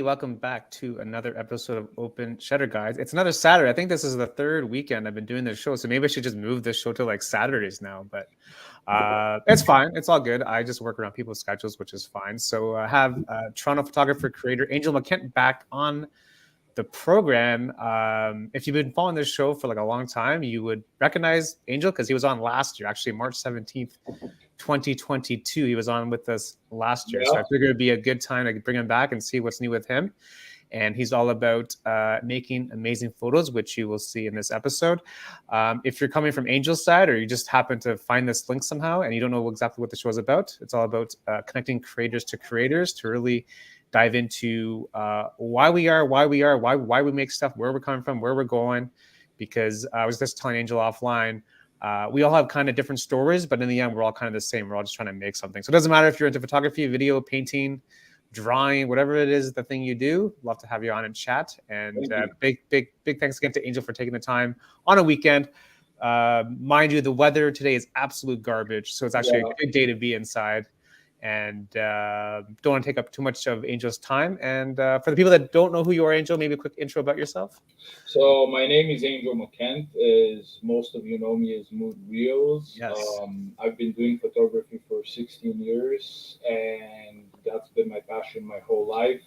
welcome back to another episode of Open Shutter Guys. It's another Saturday. I think this is the third weekend I've been doing this show, so maybe I should just move this show to like Saturdays now. But it's fine. It's all good. I just work around people's schedules, which is fine. So I have Toronto photographer creator Angel McKent back on the program. If you've been following this show for like a long time, you would recognize Angel because he was on last year, actually March 17th. 2022. He was on with us last year. So I figured it'd be a good time to bring him back and see what's new with him. And he's all about making amazing photos, which you will see in this episode. If you're coming from Angel's side or you just happen to find this link somehow and you don't know exactly what the show is about, it's all about connecting creators to really dive into why we make stuff, where we're coming from, where we're going. Because I was just telling Angel offline, we all have kind of different stories, but in the end, we're all kind of the same. We're all just trying to make something. So it doesn't matter if you're into photography, video, painting, drawing, whatever it is, the thing you do. Love to have you on and chat. And big thanks again to Angel for taking the time on a weekend. Mind you, the weather today is absolute garbage. So it's actually a good day to be inside. And don't want to take up too much of Angel's time. And for the people that don't know who you are, Angel, maybe a quick intro about yourself. So my name is Angel McKent. As most of you know me as Mood Reels. Yes. I've been doing photography for 16 years, and that's been my passion my whole life.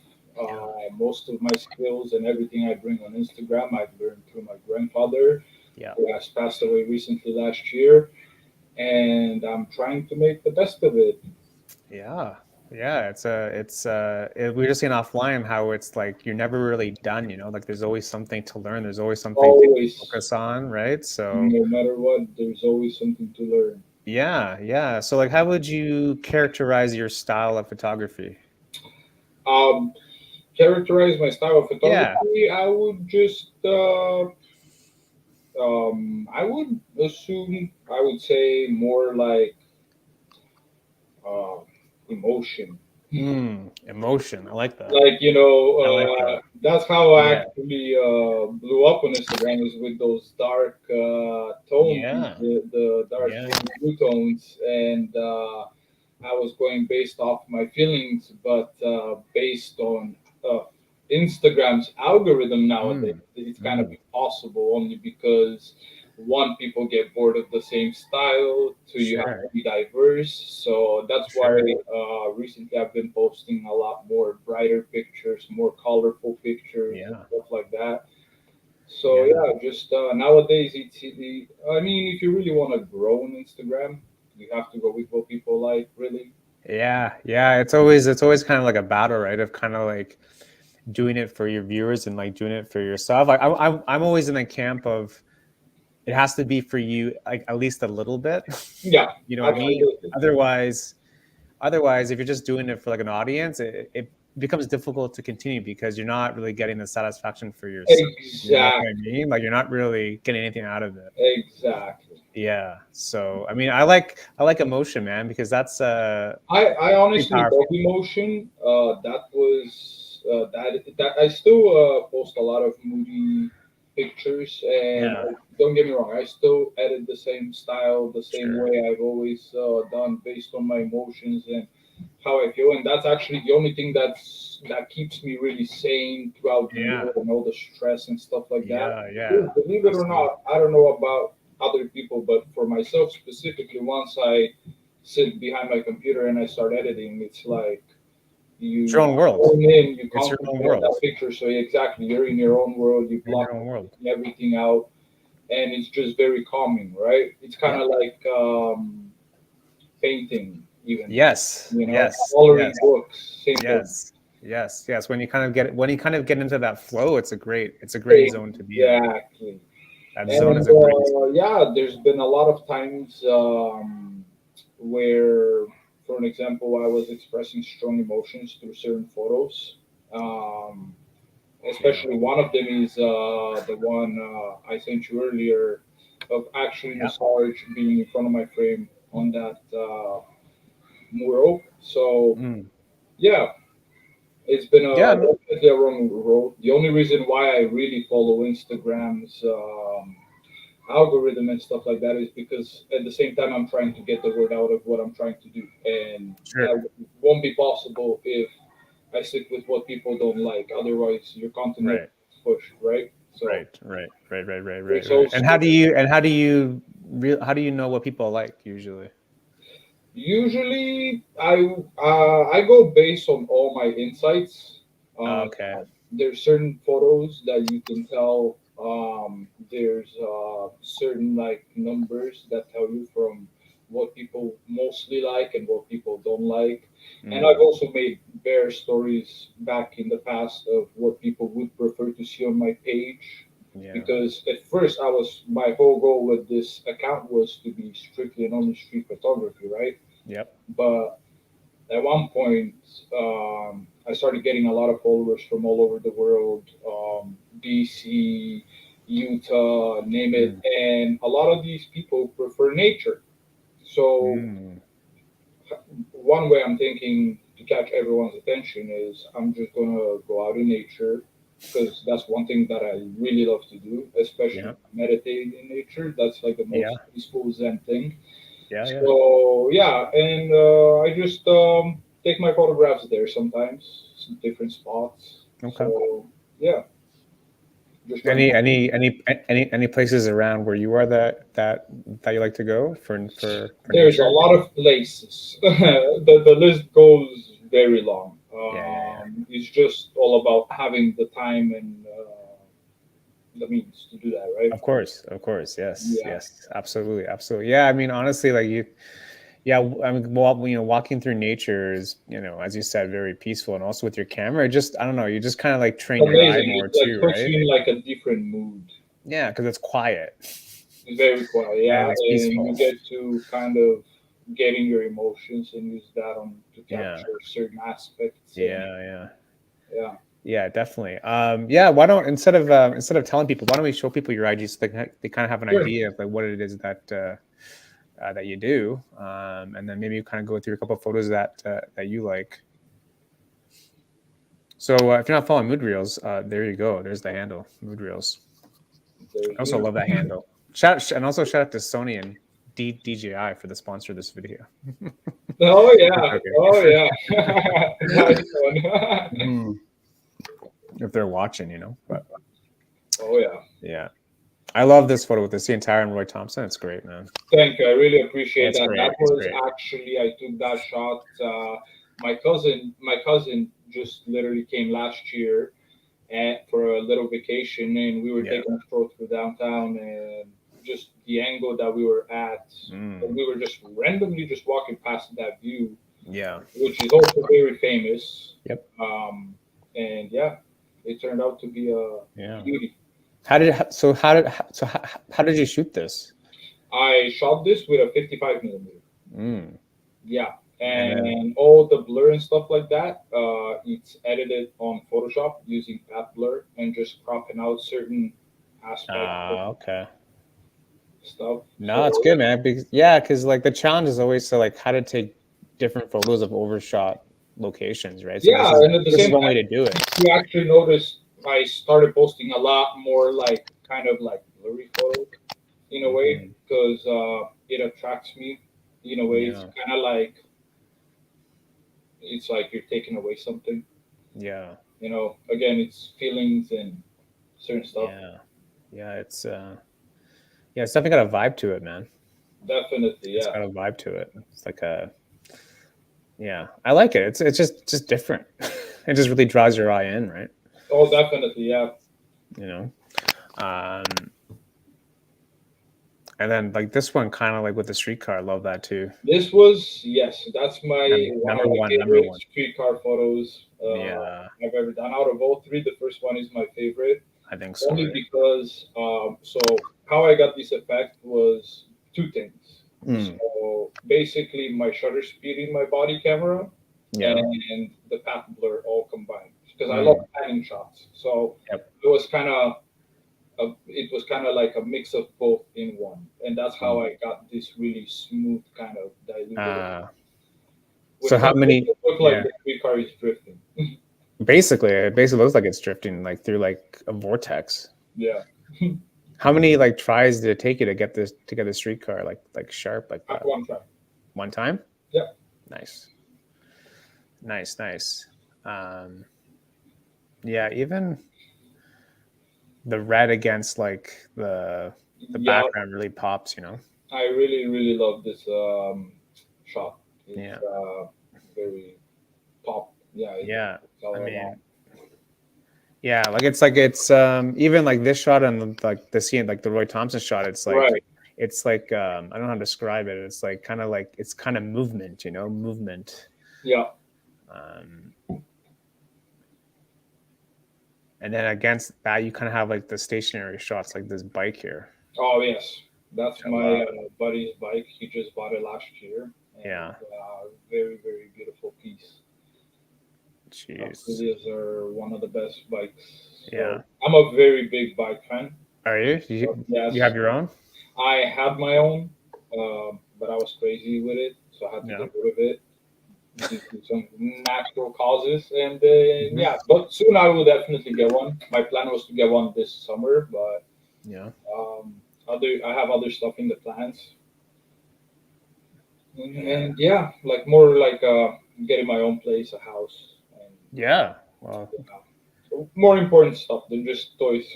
Most of my skills and everything I bring on Instagram, I've learned through my grandfather, who has passed away recently last year, and I'm trying to make the best of it. Yeah. We were just saying offline how it's like you're never really done, like there's always something to learn, there's always something to focus on, right? So no matter what, there's always something to learn. Yeah. So like, how would you characterize your style of photography? Characterize my style of photography, I would just I would assume, I would say more like emotion. Emotion. I like that. Like, that's how I actually blew up on Instagram, is with those dark tones, the dark blue tones. And I was going based off my feelings, but based on Instagram's algorithm nowadays, it's kind of impossible, only because one, people get bored of the same style, two, you have to be diverse. So that's why recently I've been posting a lot more brighter pictures, more colorful pictures, and stuff like that. So just nowadays I mean, if you really want to grow on Instagram, you have to go with what people like, really. Yeah. It's always kind of like a battle, right? Of kind of like doing it for your viewers and like doing it for yourself. Like I'm always in the camp of, it has to be for you, like at least a little bit. Yeah. You know what I mean? Otherwise, if you're just doing it for like an audience, it becomes difficult to continue because you're not really getting the satisfaction for yourself. Exactly. You know what I mean? Like you're not really getting anything out of it. Exactly. Yeah. So I mean, I like emotion, man, because that's I honestly love emotion. That was that I still post a lot of moody pictures, and don't get me wrong, I still edit the same style, the same way I've always done, based on my emotions and how I feel. And that's actually the only thing that keeps me really sane throughout the year, and all the stress and stuff like that. Believe it or not, I don't know about other people, but for myself specifically, once I sit behind my computer and I start editing, it's like it's your own world. You concentrate that picture. So exactly, you're in your own world. You block everything out, and it's just very calming, right? It's kind of like painting, even. Coloring books. Same thing. Yes. When you kind of get into that flow, it's a great zone to be in. Exactly. That zone is a great. There's been a lot of times where, for an example, I was expressing strong emotions through certain photos. Especially one of them is the one I sent you earlier, of actually Massage being in front of my frame on that mural. So it's been definitely a wrong road. The only reason why I really follow Instagram's algorithm and stuff like that is because at the same time I'm trying to get the word out of what I'm trying to do, and that won't be possible if I stick with what people don't like. Otherwise, your content never Right. gets pushed, right? So Right. there's also How do you know what people like usually? usually I go based on all my insights. Uh, Okay. there's certain photos that you can tell. There's certain like numbers that tell you from what people mostly like and what people don't like. And I've Mm, also made bear stories back in the past of what people would prefer to see on my page. yeah. Because at first I was my whole goal with this account was to be strictly and only street photography, right? Yep. But at one point, I started getting a lot of followers from all over the world, BC, Utah, name it, Mm, and a lot of these people prefer nature. So mm, one way I'm thinking to catch everyone's attention is I'm just gonna go out in nature because that's one thing that I really love to do, yeah. especially meditating in nature. That's like the Yeah. most peaceful Zen thing. Yeah. So yeah, and I just take my photographs there sometimes, some different spots. Okay. So yeah, just trying to. Any places around where you are that you like to go for There's a nature? lot of places. The list goes very long. Yeah. It's just all about having the time and the means to do that, right? Of course, yes, Yeah. absolutely. Yeah, I mean, honestly, like yeah, I mean, walking through nature is, as you said, very peaceful, and also with your camera, I don't know, you just kind of like train your eye Amazing. more It like too, puts right? you in like a different mood. Yeah, because it's quiet Very quiet, and yeah, it's and peaceful. you get to kind of get in your emotions and use that on to Yeah, capture certain aspects. And yeah, yeah, yeah, yeah, definitely. Yeah, why don't instead of telling people, why don't we show people your IG so they kind of have an sure. idea of like what it is that you do, and then maybe you kind of go through a couple of photos that you like. So if you're not following Mood Reels, there you go. There's the handle, Mood Reels. I There's also me. love that handle. And also shout out to Sony and DJI for the sponsor of this video. Oh yeah, Okay. oh yeah, nice one. Mm, if they're watching, but Oh yeah. yeah, I love this photo with the entire and Roy Thompson. It's great, man. Thank you. I really appreciate It's that. great. That It's was great. actually I took that shot. My cousin just literally came last year for a little vacation, and we were Yeah. taking a stroll through downtown, and just the angle that we were at, Mm, we were just randomly just walking past that view, yeah. which is also very famous. Yep. Um, and yeah, it turned out to be a Yeah. beauty. How did you shoot this? I shot this with a 55 millimeter. Mm. Yeah, And then and all the blur and stuff like that, it's edited on Photoshop using path blur and just cropping out certain aspects of okay. stuff. No, it's So good, man. Because like the challenge is always to like how to take different photos of overshot locations, right? So yeah, and at the this is same one way time, to do it. if you actually notice, I started posting a lot more like kind of like blurry photos in a way Mhm. because it attracts me in a way. It's Yeah, kind of like it's like you're taking away something. yeah, Again, it's feelings and certain stuff. yeah, yeah. It's definitely got a vibe to it, man. Definitely, It's yeah. got a vibe to it. It's like yeah. I like it. It's just different. It just really draws your eye in, right? Oh, definitely, yeah. You know. Um, and then like this one, kind of like with the streetcar. I love that too. This was yes, that's my one of Number my one, number favorite one. streetcar photos Yeah, I've ever done. Out of all three, the first one is my favorite, I think so. only Right? because so how I got this effect was two things. Mm, So basically, my shutter speed in my body camera yeah. and the path blur all combined because I love Mm, panning shots. So yep. it was kind of like a mix of both in one, and that's how Mm. I got this really smooth kind of diluted, Uh, so which how kind of makes many? it look like Yeah. the three car is drifting. Basically, it basically looks like it's drifting like through like a vortex. Yeah, How many like tries did it take you to get the streetcar like sharp like at that? one time. One time? Yeah, Nice. Nice. Um, yeah, even the red against like the Yeah, background really pops, you know. I really, really love this shot. It's Yeah, very pop. Yeah, yeah. it's all I around. mean, yeah, like it's even like this shot and like the scene, like the Roy Thompson shot. Right. It's like I don't know how to describe it. It's like it's kind of movement, you know, movement. Yeah. Um, and then against that, you kind of have like the stationary shots, like this bike here, Oh yes, that's which I my love. buddy's bike. He just bought it last year, and Yeah, very, very beautiful piece. jeez. These are one of the best bikes. So Yeah. I'm a very big bike fan. Are you? But You yes, have your own? I had my own, but I was crazy with it, so I had to Yeah. get rid of it due to some natural causes. And Hmm. yeah, but soon I will definitely get one. My plan was to get one this summer, but Yeah. I have other stuff in the plans. Yeah. And yeah, like more like getting my own place, a house, and Yeah. Well, yeah, so more important stuff than just toys.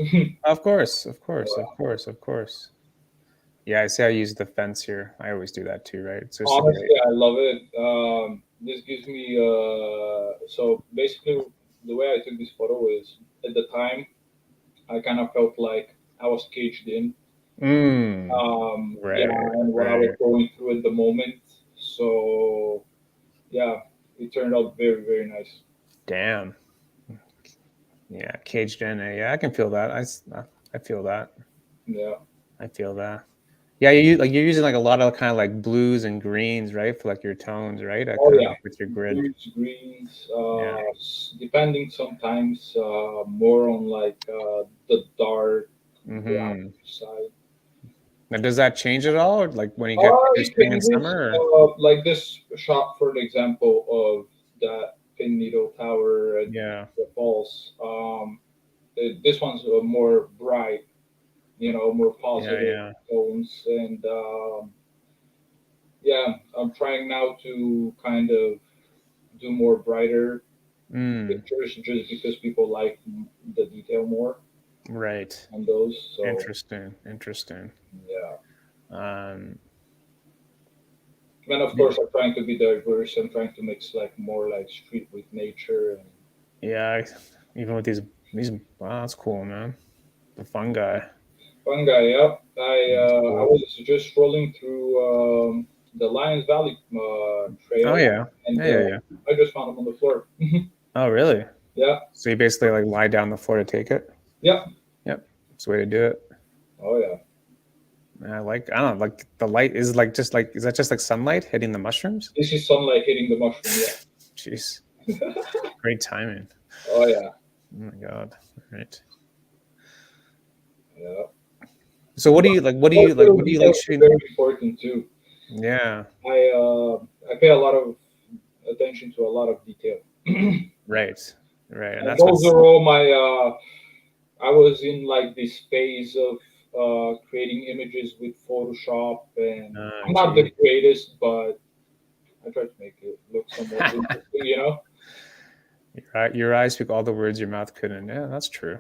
of course, of course, of Uh, course, of course. Yeah, I see. I use the fence here. I always do that too, right? It's just a great. Honestly, I love it. This gives me so basically the way I took this photo is at the time I kind of felt like I was caged in. Mm, Yeah, right, and what I was right. going through at the moment. So yeah, it turned out very, very nice. Damn. Yeah, caged in. Yeah, I can feel that. I feel that. Yeah. I feel that. Yeah, you're using like a lot of kind of like blues and greens, right, for like your tones, right? Oh Kind of yeah, like with your grid. blues, greens, Yeah. depending sometimes more on like the dark brown Hmm. side. Now, does that change at all, or like when you get your It spring and changes. summer? Or? Like this shot, for example, of that Pin Needle Tower at Yeah, the falls. This one's more bright, more yeah, positive yeah. tones, and yeah, I'm trying now to kind of do more brighter Mm, pictures just because people like the detail more right. on those. So Interesting. Interesting. yeah, Um, and of course I'm trying to be diverse. I'm trying to mix like more like street with nature and yeah. Even with these. Wow, that's cool, man. The fun guy. fun guy. Yeah, That's I cool. was just rolling through the Lions Valley Oh trail, yeah. and Yeah, yeah, yeah. I just found him on the floor. Oh really? Yeah, So you basically like lie down the floor to take it? yeah. Yep. That's the way to do it. Oh yeah. I like. I don't know. Like the light is like just like is that just like sunlight hitting the mushrooms? This is sunlight hitting the mushroom. Yeah. Jeez, great timing. Oh yeah. Oh my god. All right. Yeah. So what do you like? What do you like? Also, What do you like details are shooting? very important too. Yeah. I pay a lot of attention to a lot of detail. Right. Right. And And that's those what's. are all my. I was in like this phase of creating images with Photoshop, and I'm not the Gee. greatest, but I try to make it look somewhat interesting. You know? Your eyes speak all the words your mouth couldn't. Yeah, that's true.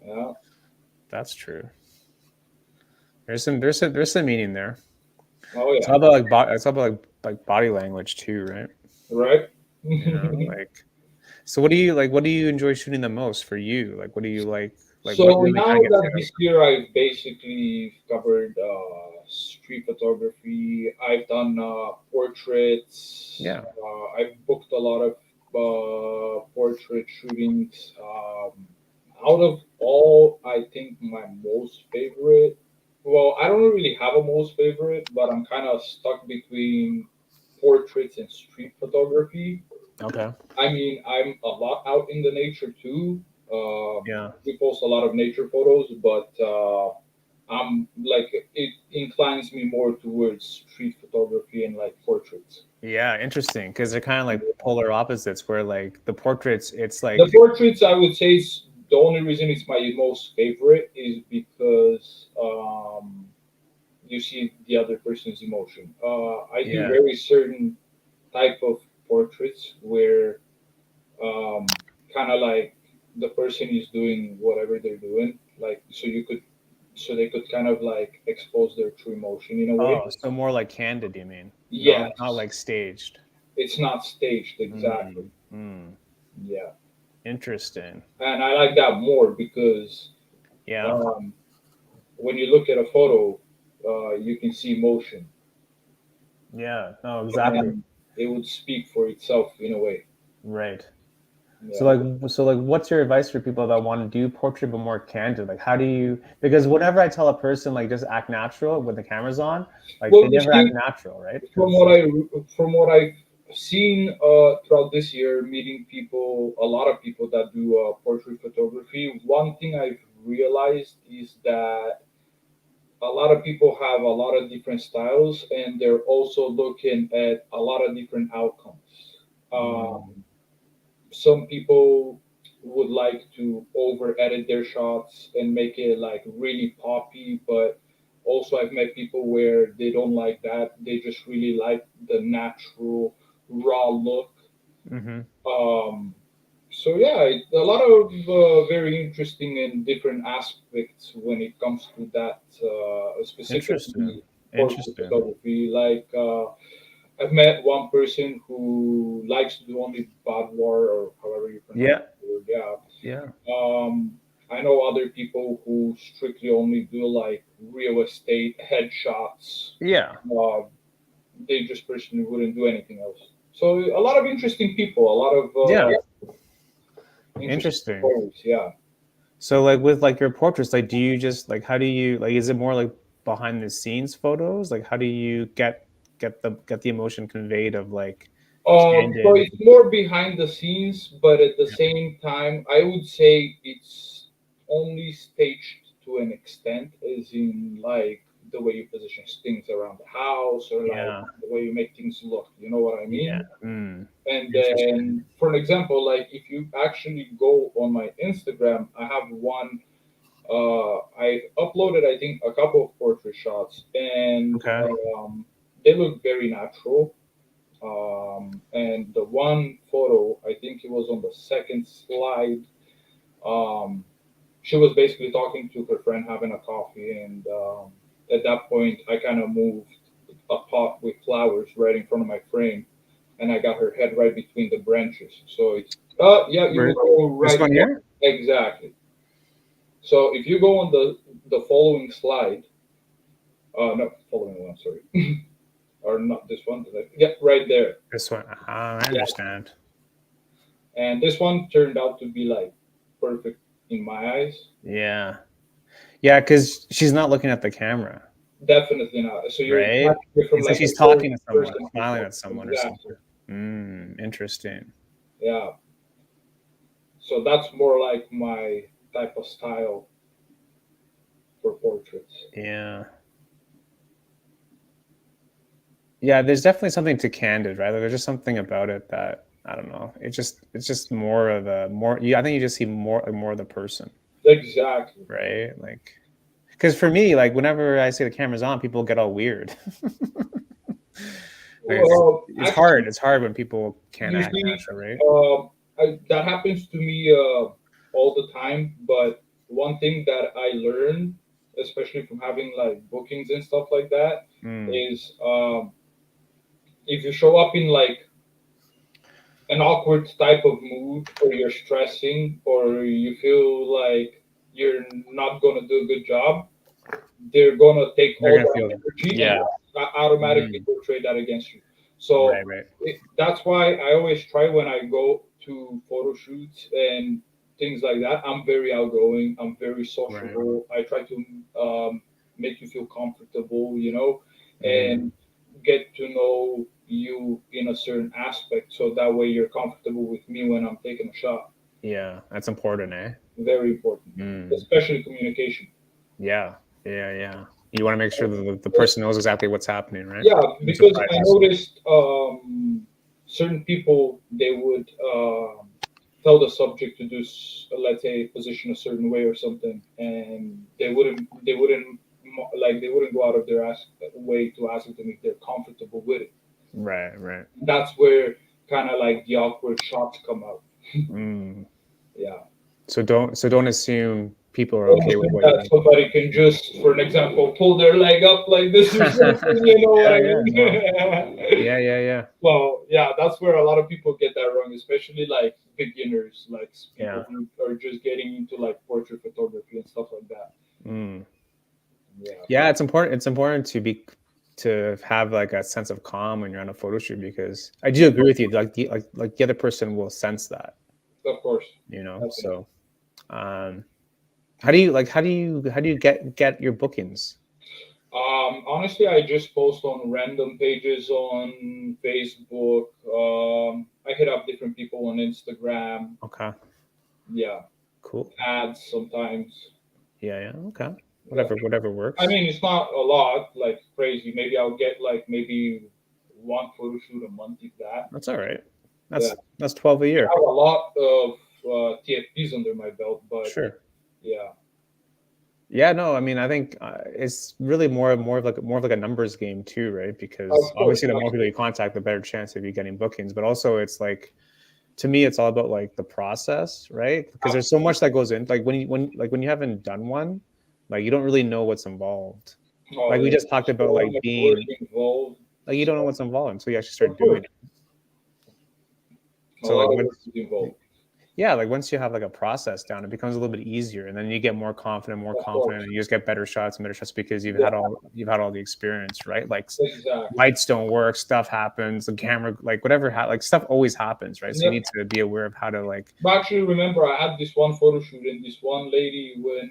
Yeah. That's true. There's some meaning there. Oh It's all yeah. about it's all about like body language too, right? Right. You know, like so what do you like what do you enjoy shooting the most for you? Like what do you like what So really now kind of gets that you this year I've basically covered street photography, I've done portraits, yeah. I've booked a lot of portrait shootings. Out of all, I think my most favorite, well, I don't really have a most favorite, but I'm kind of stuck between portraits and street photography. Okay. I mean, I'm a lot out in the nature too. Yeah. We post a lot of nature photos, but I'm like it inclines me more towards street photography and like portraits. Yeah, interesting because they're kind of like polar opposites where like the portraits it's The like portraits, I would say, is the only reason it's my most favorite is because you see the other person's emotion. I do yeah. very certain type of portraits where um, kind of like the person is doing whatever they're doing, like so they could kind of like expose their true emotion in a way. Oh, so more like candid, you mean? Not Yes, like staged. it's not staged exactly. Mm, mm, Yeah, interesting. and I like that more because Yeah. um, when you look at a photo, you can see emotion, Yeah. No, exactly. and it would speak for itself in a way. Right. So Yeah. like what's your advice for people that want to do portrait but more candid? Like how do you, because whenever I tell a person like just act natural when the camera's on, like Well, they you never act see, natural, right? from Because what like I from what I've seen throughout this year, meeting people, a lot of people that do portrait photography, one thing I've realized is that a lot of people have a lot of different styles, and they're also looking at a lot of different outcomes. mm, Some people would like to over edit their shots and make it like really poppy, but also I've met people where they don't like that. They just really like the natural raw look. mm-hmm. um, so yeah, a lot of very interesting and different aspects when it comes to that, Interesting. specifically portrait Interesting. photography. Like I've met one person who likes to do only boudoir, or however you pronounce Yeah. the word. Yeah. Yeah. I know other people who strictly only do like real estate headshots. Yeah. Uh, they just personally wouldn't do anything else. So a lot of interesting people, a lot of Yeah. interesting Interesting. stories. Yeah. So like with like your portraits, like do you just like how do you like is it more like behind the scenes photos? Like how do you get the emotion conveyed of like So candid? it's more behind the scenes, but at the Yeah. same time, I would say it's only staged to an extent, as in like the way you position things around the house, or like Yeah. the way you make things look. You know what I Yeah. mean? Mm. And Interesting. then, for an example, like if you actually go on my Instagram, I have one. I uploaded, I think, a couple of portrait shots, and Okay. they look very natural. And the one photo, I think it was on the second slide. Um, she was basically talking to her friend, having a coffee, and at that point, I kind of moved a pot with flowers right in front of my frame, and I got her head right between the branches. So it's yeah, you Right. will go This right one here? there. Exactly. So if you go on the following slide, no, following one, sorry, or not this one, yeah, right there. This one. I Yeah. understand. And this one turned out to be like perfect in my eyes. Yeah. Yeah, because she's not looking at the camera, Definitely not. So you're right? watching it from It's like like a she's third talking to someone, person smiling perspective. at someone or Exactly. something. Interesting. Yeah. So that's more like my type of style for portraits. Yeah. Yeah, there's definitely something to candid, right? Like, there's just something about it that I don't know. It's just more of a more. Yeah, I think you just see more of the person, Exactly. right? Like, because for me, like whenever I see the camera's on, people get all weird. Like, Well, it's hard. actually, It's hard when people can't you act see, natural, right? that happens to me all the time. But one thing that I learned, especially from having like bookings and stuff like that, Mm, is if you show up in like an awkward type of mood, or you're stressing, or you feel like you're not going to do a good job, they're going to take they're all gonna that feel, energy and yeah. automatically Mm, portray that against you. right, So right. that's why I always try, when I go to photo shoots and things like that, I'm very outgoing, I'm very Right. sociable. I try to make you feel comfortable, Mm, and get to know you in a certain aspect, so that way you're comfortable with me when I'm taking a shot. yeah, that's important, eh? Very important, Mm, especially communication. yeah, yeah, yeah. You want to make sure that the person knows exactly what's happening, right? Yeah, No because I surprises. noticed certain people, they would tell the subject to do, let's say, position a certain way or something, and they wouldn't go out of their way to ask them if they're comfortable with it. Right, right. That's where kind of like the awkward shots come out. Mm. Yeah. So don't assume people are Don't okay with think what you that make. somebody can just, for an example, pull their leg up like this or something. You know what Yeah, I yeah. Well, mean? yeah. Well, yeah, that's where a lot of people get that wrong, especially like beginners, like Yeah. people who are just getting into like portrait photography and stuff like that. Mm. Yeah. Yeah, it's important. It's important to have like a sense of calm when you're on a photo shoot because I do agree with you. Like the other person will sense that, Of course. you know. Definitely. So, um, how do you get your bookings? Honestly, I just post on random pages on Facebook. I hit up different people on Instagram. Okay, Yeah, cool. ads sometimes. Yeah. Okay. Yeah. Whatever I works. mean, it's not a lot, like crazy. Maybe I'll get like maybe one photo shoot a month, if that. That's all right. Yeah, That's 12 a I year. have a lot of TFPs under my belt, but Sure. yeah, Yeah, no, I mean, I think it's really more of like a numbers game too, right? Because of course, obviously, the more people absolutely. you contact, the better chance of you getting bookings. But also, it's like to me, it's all about like the process, right? Because there's so Absolutely. much that goes in. Like when you haven't done one, like you don't really know what's involved. Oh, Like we there's just talked about so like much work being involved. like you So, don't know what's involved until you actually of start doing course, it. a So like lot of work once is involved. yeah, like once you have like a process down, it becomes a little bit easier, and then you get more Of course. confident, and you just get better shots because Yeah, you've had all the experience, right? Like exactly. lights don't work, stuff happens, the camera, like whatever, like stuff always happens, right? So you Yep. need to be aware of how to like, But actually, remember, I had this one photo shoot, and this one lady, when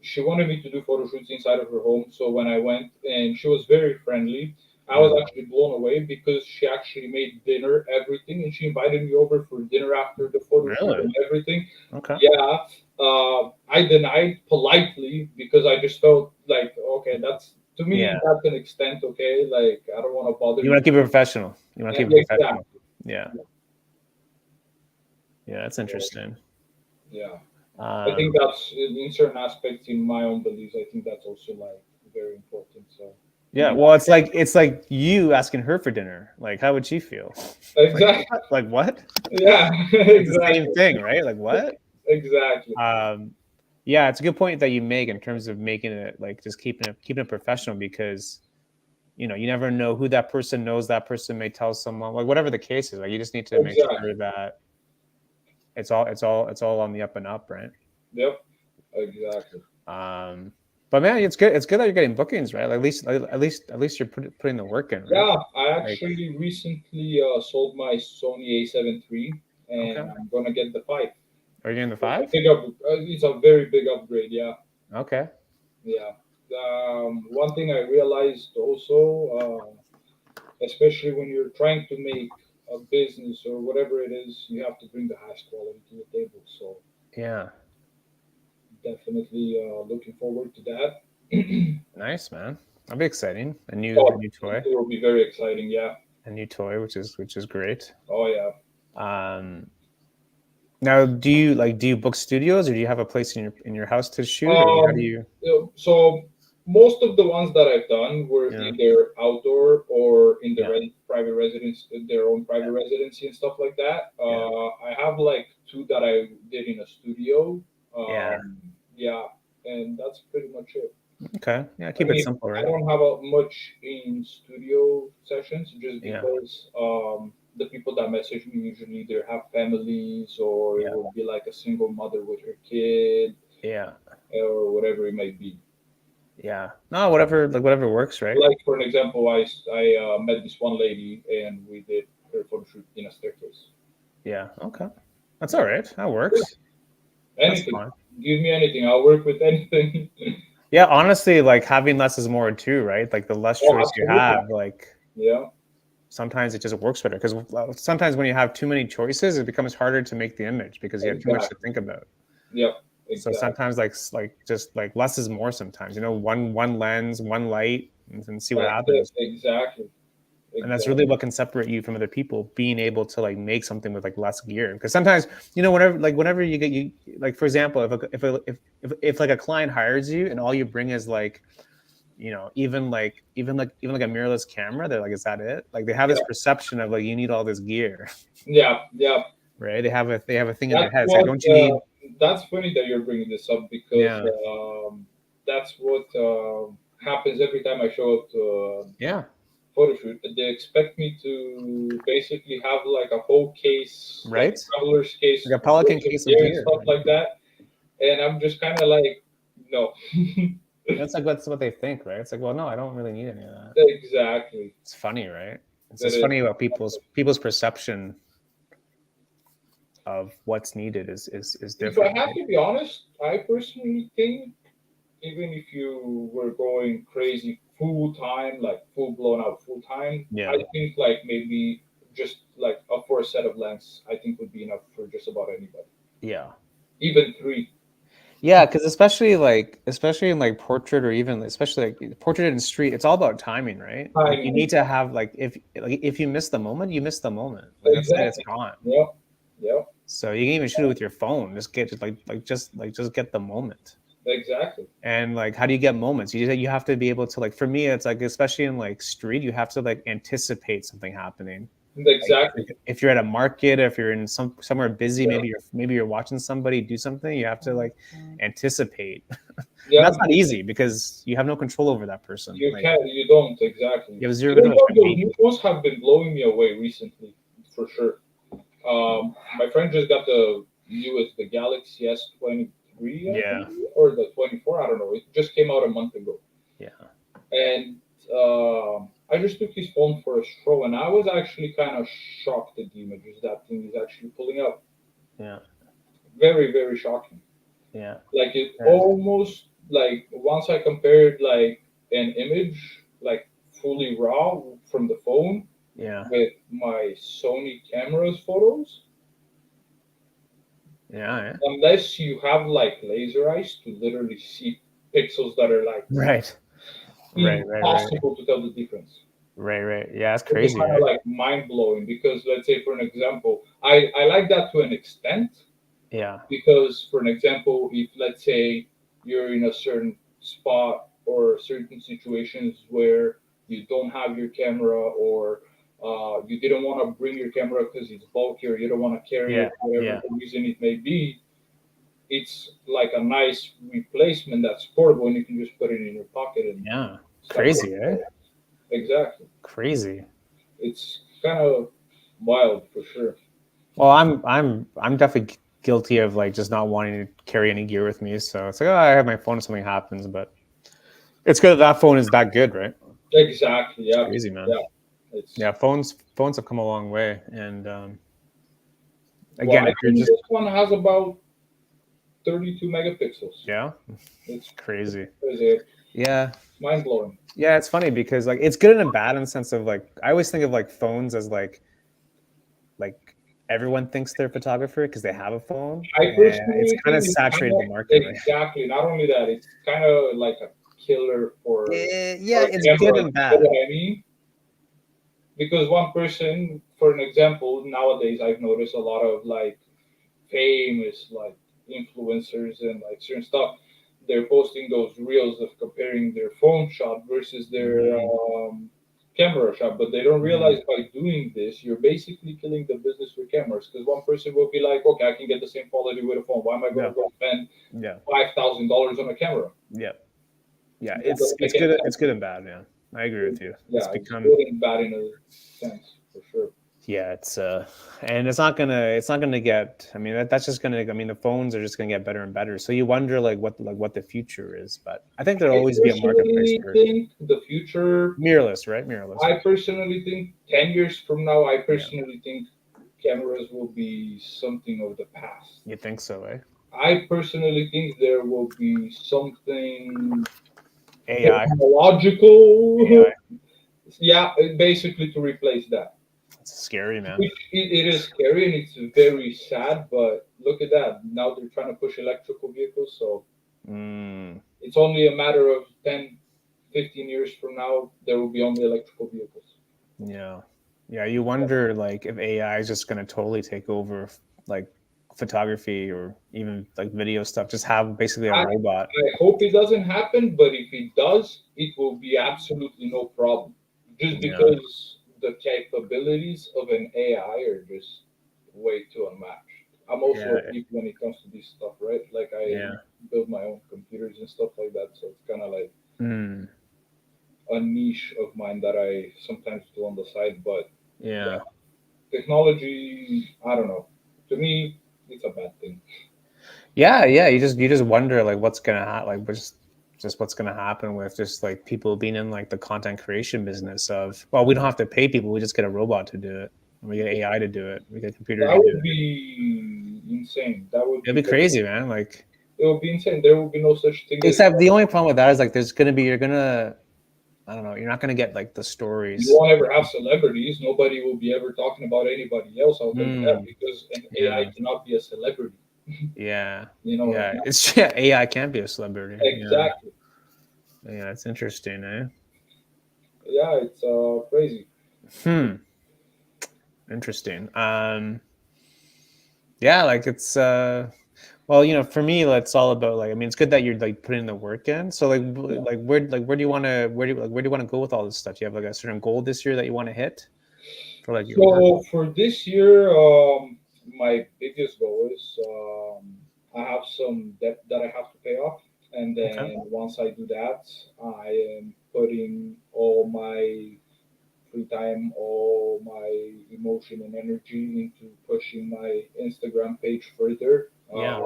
she wanted me to do photo shoots inside of her home. So when I went, and she was very friendly, I was mm, actually blown away because she actually made dinner, everything, and she invited me over for dinner after the photo shoot really, and everything. okay, Yeah, I denied politely because I just felt like, okay, that's to me yeah, that's an extent, okay, like I don't want to bother you you. want to keep it professional. You want to keep it professional. Exactly. Yeah, yeah, that's So, interesting. yeah. I think Um, that's in certain aspects in my own beliefs. I think that's also like very important. So yeah, well, it's like you asking her for dinner. Like, how would she feel? Like, exactly, what? Like what? yeah, It's the same exactly, thing, right? Like what? exactly, Um, yeah, it's a good point that you make in terms of making it like just keeping it professional because you never know who that person knows. That person may tell someone like whatever the case is. Like you just need to make exactly. sure that it's all on the up and up, right? Yep, exactly. Um, but man, it's good. It's good that you're getting bookings, right? Like, at least you're putting the work in, right? Yeah, I Like actually recently sold my Sony A7 III, okay, and I'm gonna get the five. are you getting the It's a five? big up. It's a very big upgrade. Yeah, Okay, yeah. One thing I realized also, especially when you're trying to make a business or whatever it is, you have to bring the highest quality to the table. So yeah, definitely looking forward to that. nice man. That'll be exciting. A new a Oh, new toy, it will be very exciting. Yeah. which is great. Oh yeah. Um, Now, do you book studios or do you have a place in your house to shoot or how do you? So most of the ones that I've done were Yeah, either outdoor or in the yeah, private residence, their own private residency and stuff like that. yeah, I have like two that I did in a studio. yeah. Yeah, and that's pretty much it. Okay, yeah. I Keep it mean, simple, I right? don't have much in studio sessions just Yeah, because the people that message me usually either have families or it yeah, will be like a single mother with her kid yeah, or whatever it might be. yeah. No, whatever works, right? Like for an example, I met this one lady and we did her photo shoot in a staircase. Yeah. Okay, that's all Yeah, right. That works. That's anything. fine. Give me anything. I'll work with anything. Yeah, honestly, like having less is more too, right? Like the less Oh, choice you absolutely. have, like Yeah, sometimes it just works better because sometimes when you have too many choices, it becomes harder to make the image because you have too much to exactly. think about. Yep, So exactly. sometimes like just like less is more sometimes, one lens, one light, and see what That's it. happens. Exactly. And that's really Exactly. what can separate you from other people, being able to like make something with like less gear. Because sometimes, whenever you get you like for example, if like a client hires you and all you bring is like, even like a mirrorless camera, they're like, is that it? Like they have this Yeah, perception of like you need all this gear. yeah, yeah. right? They have a thing in their That's head. It's like, what. don't you need? That's funny that you're bringing this up because Yeah, that's what happens every time I show up to yeah, photo shoot. They expect me to basically have like a whole case, like right. a traveler's case, Like a Pelican full of case of gear and beer. stuff like that, and I'm just kind of like, no. That's what they think, right? It's like, well, no, I don't really need any of that. Exactly. It's funny, right? It's That just is. funny about people's perception of what's needed is If I different, have right? to be honest, I personally think even if you were going crazy full time, like full blown out full time, I Yeah, think like maybe just like a four set of lens, I think would be enough for just about anybody. yeah, Even three. yeah. Because especially in like portrait or even especially like portrait and street, it's all about timing, right? Like you Timing. need to have if you miss the moment, you miss the moment. Like that's it. It's Exactly. gone. Yep. Yep. So you can even shoot it with your phone. Just get just get the moment. Exactly. And like, how do you get moments? You have to be able to like. For me, it's like especially in like street, you have to like anticipate something happening. Like Exactly. if you're at a market, if you're in somewhere busy, Yeah. maybe you're watching somebody do something. You have to like anticipate, and Yeah. that's not easy because you have no control over that person. You Like can you don't exactly. you have zero Even control. though Like those me. new phones have been blowing me away recently, for sure. My friend just got the newest, the Galaxy S23, I Yeah, think, or the 24. I don't know. It just came out a month ago, yeah, and I just took his phone for a stroll, and I was actually kind of shocked at the images that thing is actually pulling up. yeah, Very, very shocking. yeah, Like it yeah, almost like once I compared like an image like fully raw from the phone yeah, with my Sony camera's photos, yeah. unless you have like laser eyes to literally see pixels that are like Right, right, impossible to tell the difference. right. Yeah, that's It was crazy, kind of right? like mind blowing because let's say for an example, I like that to an extent Yeah, because for an example, if let's say you're in a certain spot or certain situations where you don't have your camera or you didn't want to bring your camera because it's bulky or you don't want to carry yeah, it, whatever yeah, the reason it may be, it's like a nice replacement that's portable and you can just put it in your pocket and yeah. start working. Crazy, eh? Exactly. Crazy. It's kind of wild for sure. Well, I'm definitely guilty of like just not wanting to carry any gear with me. So it's like, oh, I have my phone if something happens, but it's good that phone is that good, right? Exactly. It's Yeah. crazy, man. Yeah. It's Yeah, phones have come a long way, and well, again, I if you're think just this one has about 32 megapixels. yeah, It's crazy. crazy. Yeah, Mind blowing. yeah, it's funny because like it's good and bad in the sense of like I always think of like phones as like everyone thinks they're a photographer because they have a phone, I and it's personally kind of think it's kind saturated of the market, right? exactly. Not only that, it's kind of like a killer Yeah, for a it's good camera. and You know bad. what I mean? Because one person, for an example, nowadays I've noticed a lot of like famous like influencers and like certain stuff. They're posting those reels of comparing their phone shot versus their Mm, camera shot, but they don't mm, realize by doing this, you're basically killing the business for cameras. Because one person will be like, "Okay, I can get the same quality with a phone. Why am I going yeah, to go spend yeah, $5,000 on a camera?" yeah. Yeah, That doesn't make any it's sense. good and bad. Yeah, I agree with you. It's Yeah, it's become good and bad in a sense for sure. yeah, it's and it's not gonna get. I mean that's just gonna. I mean the phones are just gonna get better and better. So you wonder like what the future is. But I think there'll I always be a marketplace personally for think the future. mirrorless, right? Mirrorless. I personally think 10 years from now, I Yeah, personally think cameras will be something of the past. you think so, eh? I personally think there will be something AI, technological, AI. yeah, basically to replace that. It's scary, man. Which it is scary and it's very sad, but look at that. Now they're trying to push electrical vehicles, so Mm, it's only a matter of 10, 15 years from now, there will be only electrical vehicles. yeah, yeah. You wonder like if AI is just gonna totally take over like photography or even like video stuff. Just have basically a robot. I hope it doesn't happen, but if it does, it will be absolutely no problem. Just Yeah, because the capabilities of an AI are just way too unmatched. I'm also Yeah, a geek when it comes to this stuff, right? Like I yeah. build my own computers and stuff like that, so it's kind of like Mm, a niche of mine that I sometimes do on the side. But yeah. yeah, technology, I don't know. To me, it's a bad thing. Yeah, yeah. You just wonder like what's gonna happen, like just what's gonna happen with just like people being in like the content creation business of, well, we don't have to pay people, we just get a robot to do it. We get AI to do it. We get a computer That to do would it. be insane. That would It'd be be crazy, man. Like, it would be insane. There would be no such thing as except the only problem with that is like there's gonna be you're gonna I don't know, you're not gonna get like the you stories. won't ever have celebrities. Nobody will be ever talking about anybody else. I'll tell you that Mm, because an AI yeah, cannot be a celebrity. yeah, You know what I yeah. mean? It's yeah, AI can't be a celebrity. Yeah, Exactly. yeah. It's interesting, eh? Yeah, it's crazy. Hmm. Interesting. Yeah, like it's well, for me, it's all about like I mean, it's good that you're like putting the work in. So Yeah. where do you want to where do you want to go with all this stuff? Do you have like a certain goal this year that you want to hit for like your work? So for this year, my biggest goal is I have some debt that I have to pay off, and Okay. then once I do that, I am putting all my free time, all my emotion and energy into pushing my Instagram page further. Yeah.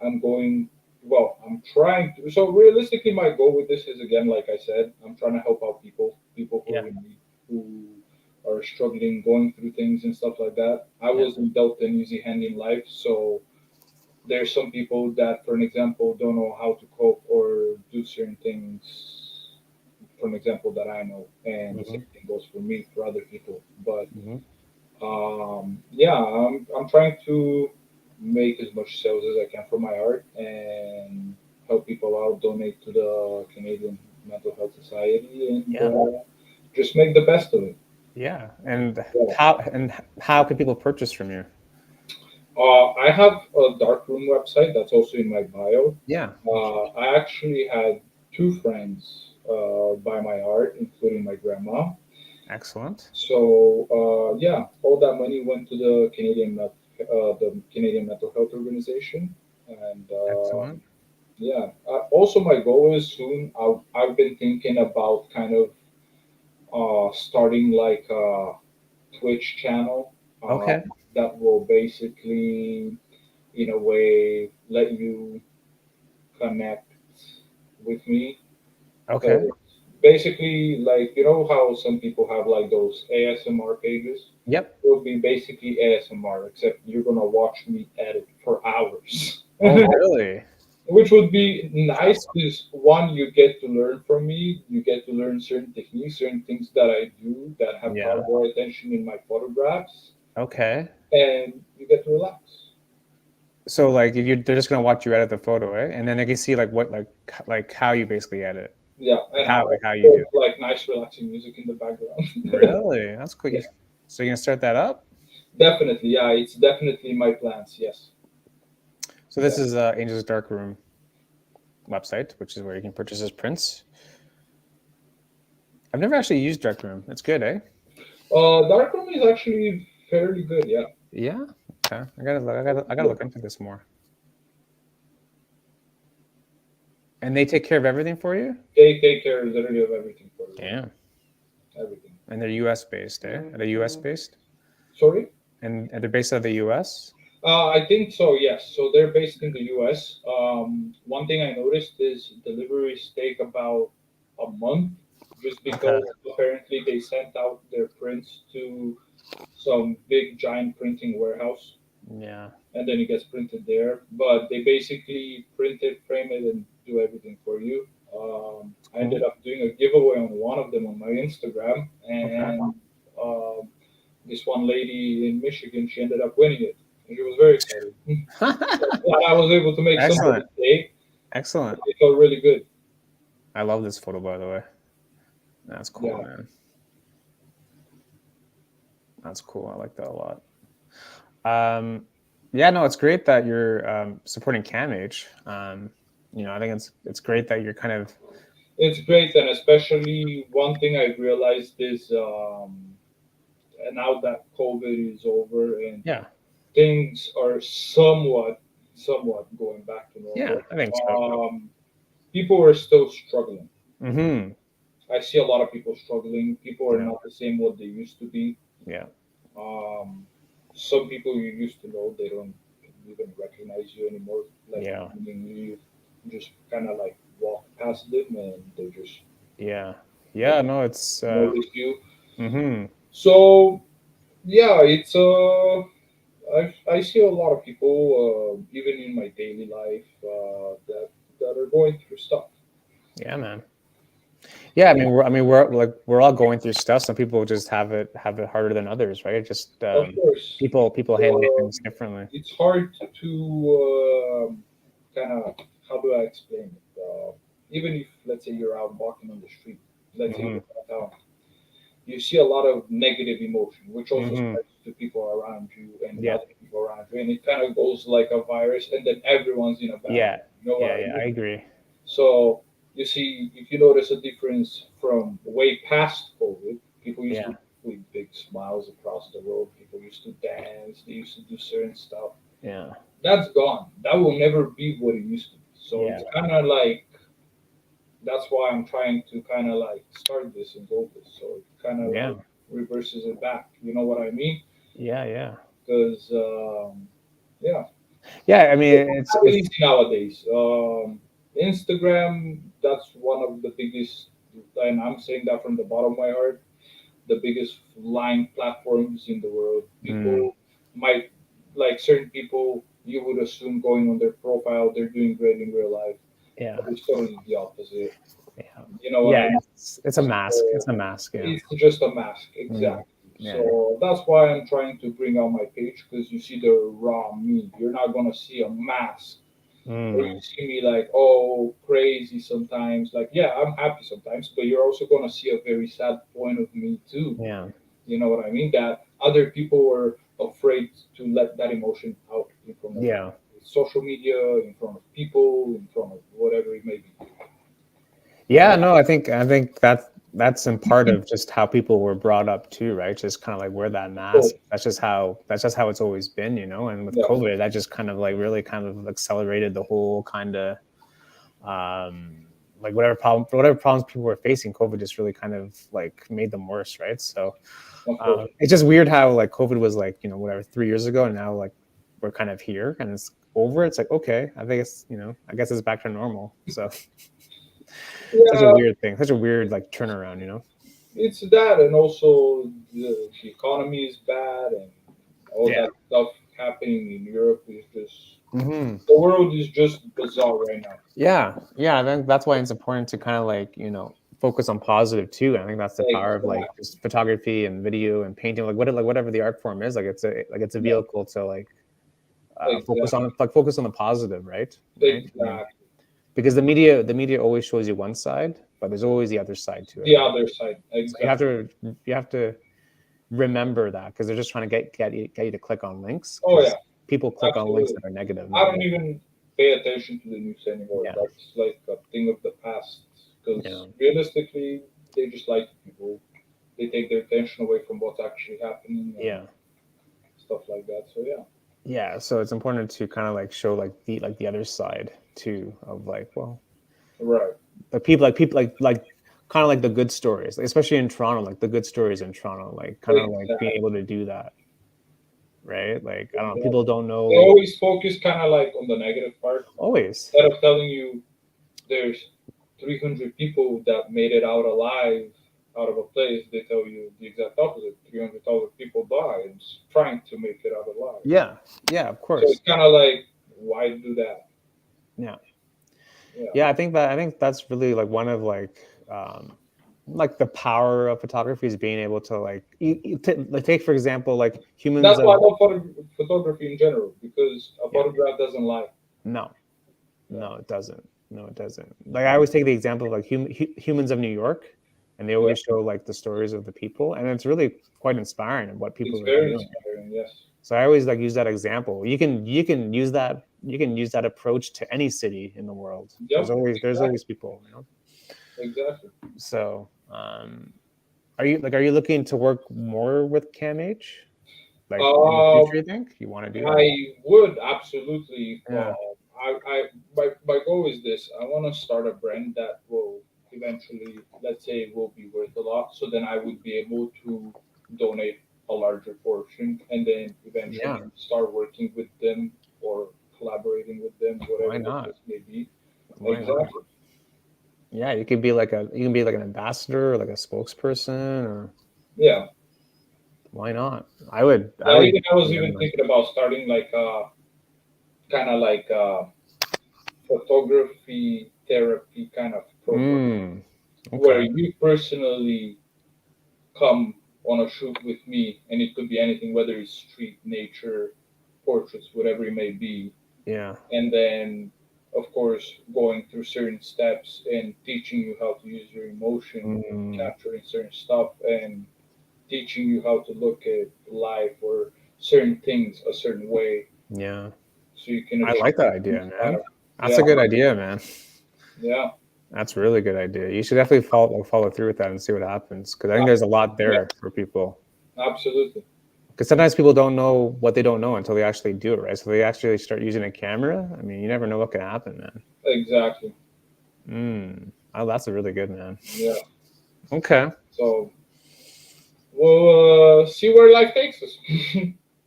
I'm going, well, I'm trying to. So realistically, my goal with this is again, like I said, I'm trying to help out people who Yeah. are in need, who are struggling, going through things and stuff like that. I Yeah. wasn't dealt an easy hand in life, so there's some people that, for an example, don't know how to cope or do certain things. For an example, that I know, and the Hmm. same thing goes for me for other people. But Hmm. yeah, I'm trying to make as much sales as I can for my art and help people out, donate to the Canadian Mental Health Society, and Yeah. just make the best of it. Yeah. And Yeah. how can people purchase from you? I have a darkroom website that's also in my bio. Yeah. I actually had two friends buy my art, including my grandma. Excellent. So yeah, all that money went to the Canadian Mental Health Organization, and Excellent. yeah. Also, my goal is soon. I've been thinking about kind of starting like a Twitch channel Okay. that will basically, in a way, let you connect with me. Okay. 'Cause basically, like how some people have like those ASMR pages. Yep. It will be basically ASMR, except you're gonna watch me edit for hours. Oh, really? Which would be nice That's because one, you get to learn from me, you get to learn certain techniques, certain things that I do that have yeah. caught your attention in my photographs, Okay. and you get to relax. So like if they're just gonna watch you edit the photo, right? And then they can see like what like how you basically edit, Yeah, and how like how I you do. put like nice relaxing music in the background. Really? That's cool. Yeah, So you're gonna start that up? definitely. Yeah, it's definitely my plans. Yes. So Yeah. this is Angel's Darkroom website, which is where you can purchase his prints. I've never actually used Darkroom. It's good, eh? Darkroom is actually fairly good. Yeah. Yeah. Okay. I gotta look into this more. And they take care of everything for you? They take care literally of everything for you. Damn. Everything. And they're US based, eh? Are they US based? Sorry. And they're based out of the US? I think so. Yes. So they're based in the U.S. One thing I noticed is deliveries take about a month, just Okay. because apparently they sent out their prints to some big giant printing warehouse, Yeah. and then it gets printed there. But they basically print it, frame it, and do everything for you. I ended Cool. up doing a giveaway on one of them on my Instagram, Okay. and um, this one lady in Michigan, she ended up winning it, and she was very excited. Glad I was able to make Excellent. somebody's day. Excellent. It felt really good. I love this photo, by the way. That's cool, Yeah. man. That's cool. I like that a lot. Um, yeah, no, it's great that you're supporting CAMH. I think it's great that you're kind of It's great, and especially one thing I've realized is and now that COVID is over and Yeah. things are somewhat going back to Yeah, normal, I think so. people are still struggling. Mm-hmm. I see a lot of people struggling. People are Yeah. not the same what they used to be. Yeah. Um, some people you used to know, they don't even recognize you anymore. Like, Yeah. meaning you just kind of like walk past them and they just Yeah. Yeah. don't No, it's notice you. mm-hmm. So yeah, it's I see a lot of people, even in my daily life, that are going through stuff. Yeah, man. Yeah, we're all going through stuff. Some people just have it harder than others, right? Just Of course, people handle things um, differently. it's hard to kind of, how do I explain it? Even if, let's say, you're out walking on the street, let's say Mm-hmm. you're downtown, you see a lot of negative emotion, which also Mm-hmm. spreads to people around you and Yeah. other people around you, and it kind of goes like a virus, and then everyone's in a bad. Yeah. You know what Yeah. I Yeah. mean? I agree. So you see, if you notice a difference from way past COVID, people used Yeah. to with big smiles across the road. People used to dance. They used to do certain stuff. Yeah. That's gone. That will never be what it used to be. So Yeah. it's kind of like that's why I'm trying to kind of like start this and go this. So it kind of Yeah. like reverses it back. You know what I mean? Yeah. Yeah. Because yeah, Yeah. I mean, it's not easy nowadays. Instagram, that's one of the biggest, and I'm saying that from the bottom of my heart, the biggest lying platforms in the world. mm, People might, like certain people, you would assume going on their profile, they're doing great in real life, yeah. but it's totally the opposite. Yeah. You know what Yeah. I mean? It's a mask. It's So a mask. Yeah. it's just a mask, Mm. exactly. Yeah. So that's why I'm trying to bring out my page because you see the raw me. You're not gonna see a mask or you Mm. see me like, oh, crazy sometimes. Like, yeah, I'm happy sometimes, but you're also gonna see a very sad point of me too. Yeah. You know what I mean? That other people were afraid to let that emotion out in front of Yeah. social media, in front of people, in front of whatever it may be. Yeah, no, I think that's in part of just how people were brought up too, right? Just kind of like wear that So, mask. That's just how it's always been, you know. And with yeah, COVID, that just kind of like really kind of accelerated the whole kind of like whatever problems people were facing, COVID just really kind of like made them worse, right? So of course. it's just weird how like COVID was like, you know, whatever 3 years ago, and now like we're kind of here and it's over. It's like, okay, I think it's, you know, I guess it's back to normal. So such a Yeah, weird thing, such a weird like turnaround, you know? it's that, and also the economy is bad, and all Yeah. that stuff happening in Europe is just Hmm. the world is just bizarre right now. Yeah. Yeah. I think that's why it's important to kind of like, you know, focus on positive too. I think that's the power of like Exactly. just photography and video and painting, like whatever the art form is, like it's a Yeah, vehicle to like exactly. focus on the positive, right? Right. I mean, Exactly. because the media always shows you one side, but there's always the other side to it, The right? other side. So you have Exactly. to you have to remember that because they're just trying to get you to click on links Oh yeah, because people click on links absolutely. that are negative, I not don't even pay attention to the news anymore. yeah, That's like a thing of the past. yeah, Because realistically, they just lie to people. They take their attention away from what's actually happening and yeah, stuff like that. So yeah, yeah. So it's important to kind of like show like the other side too of like, well, right. like people like kind of like the good stories, especially in Toronto, like the good stories in Toronto, like kind of like being Exactly. able to do that, right? Like I don't know, people Exactly. don't They know always focus kind of like on the negative part always. instead of telling you there's 300 people that made it out alive out of a place. They tell you the exact opposite. 300,000 people died trying to make it out alive. Yeah, yeah, of So course. it's kind of like, why do that? Yeah. Yeah. Yeah, I think that's really like one of like the power of photography is being able to like like take for example like humans That's why I of love photography in general because a yeah, photograph doesn't lie. no, Yeah. no, it doesn't. No, it doesn't. Like I always take the example of like humans of New York, and they Yeah. always show like the stories of the people, and it's really quite inspiring of what It's people are very doing. inspiring. Yes. So I always like use that example. You can use that approach to any city in the world. There's Yep. always there's Exactly. always people, you know. Exactly. So Are you looking to work more with CAMH? Like in the Um, future, you think you want to do that? I would absolutely. Yeah. My goal is this. I want to start a brand that will eventually, let's say, will be worth a lot. So then I would be able to donate a larger portion, and then eventually Yeah. start working with them or collaborating with them, Why whatever the not? case may be. Why not? Exactly. Yeah, you can be like an ambassador or like a spokesperson or Yeah. why not? I Yeah. would Even I was give even them like thinking about starting like kind of like photography therapy kind of program where okay. you personally come on a shoot with me, and it could be anything, whether it's street, nature, portraits, whatever it may be, Yeah. and then of course going through certain steps and teaching you how to use your emotion, Mm, capturing certain stuff, and teaching you how to look at life or certain things a certain way, yeah. so you can I achieve like that things idea, man. better. That's Yeah, a good idea, man. yeah, That's a really good idea. You should definitely follow through with that and see what happens because I think there's a lot yeah, there for people. absolutely. Because sometimes people don't know what they don't know until they actually do it, right? So they actually start using a camera. I mean, you never know what can happen, man. Exactly. Oh, that's a really good man. Yeah. Okay. So we'll see where life takes us.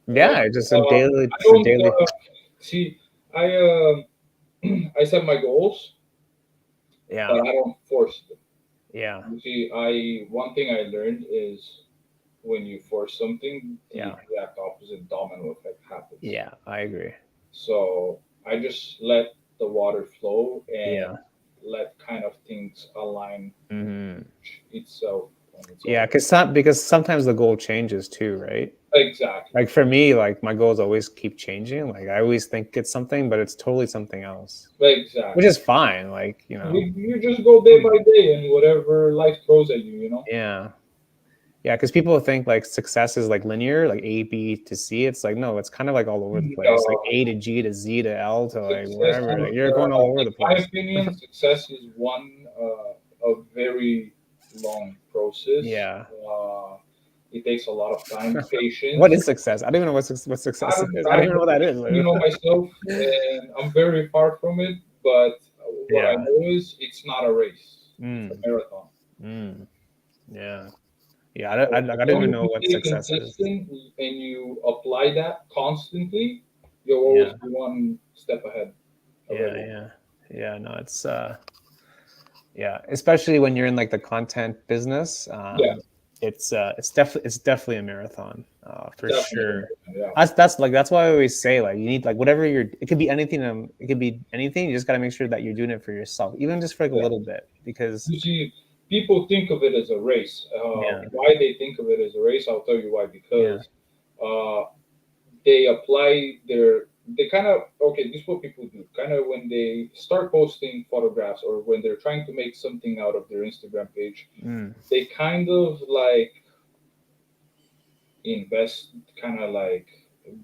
Right? Yeah, just I it's a don't daily. see. I I set my goals, Yeah, but I don't force them. yeah, You see, I one thing I learned is when you force something, the yeah, exact opposite domino effect happens. yeah. I agree. So I just let the water flow and Yeah. let kind of things align Hmm. itself on its own. Yeah, because sometimes the goal changes too, right? Exactly. Like for me, like my goals always keep changing. Like I always think it's something, but it's totally something else, which Exactly. is fine. Like You just go day by day and whatever life throws at you, you know? yeah, yeah. Because people think like success is like linear, like A, B to C. It's like no, it's kind of like all over the place, like Uh, A to G to Z to L to like Success wherever. is, Like, you're going all over in the my place. opinion, success is one a very long process. Yeah. It takes a lot of time, What patience. is success? I don't even know what I success don't, is. I I don't even know what don't that is. myself, and I'm very far from it. But what I Yeah. know is it's not a race; it's a Mm, marathon. mm, yeah. Yeah. So I as don't long even as know you what stay success is. consistent and you apply that constantly, you'll always Yeah. be one step ahead of Yeah. everyone. Yeah. Yeah. No, yeah, especially when you're in like the content business. Yeah, It's definitely a marathon, for definitely. sure. Yeah. That's why I always say like you need like whatever it could be anything. It could be anything. You just got to make sure that you're doing it for yourself, even just for like a Yeah. little bit, because You see, people think of it as a race. yeah, Why they think of it as a race, I'll tell you why. yeah, Because uh, they apply they kind of, okay, this is what people do. Kind of when they start posting photographs or when they're trying to make something out of their Instagram page, mm, they kind of like invest kind of like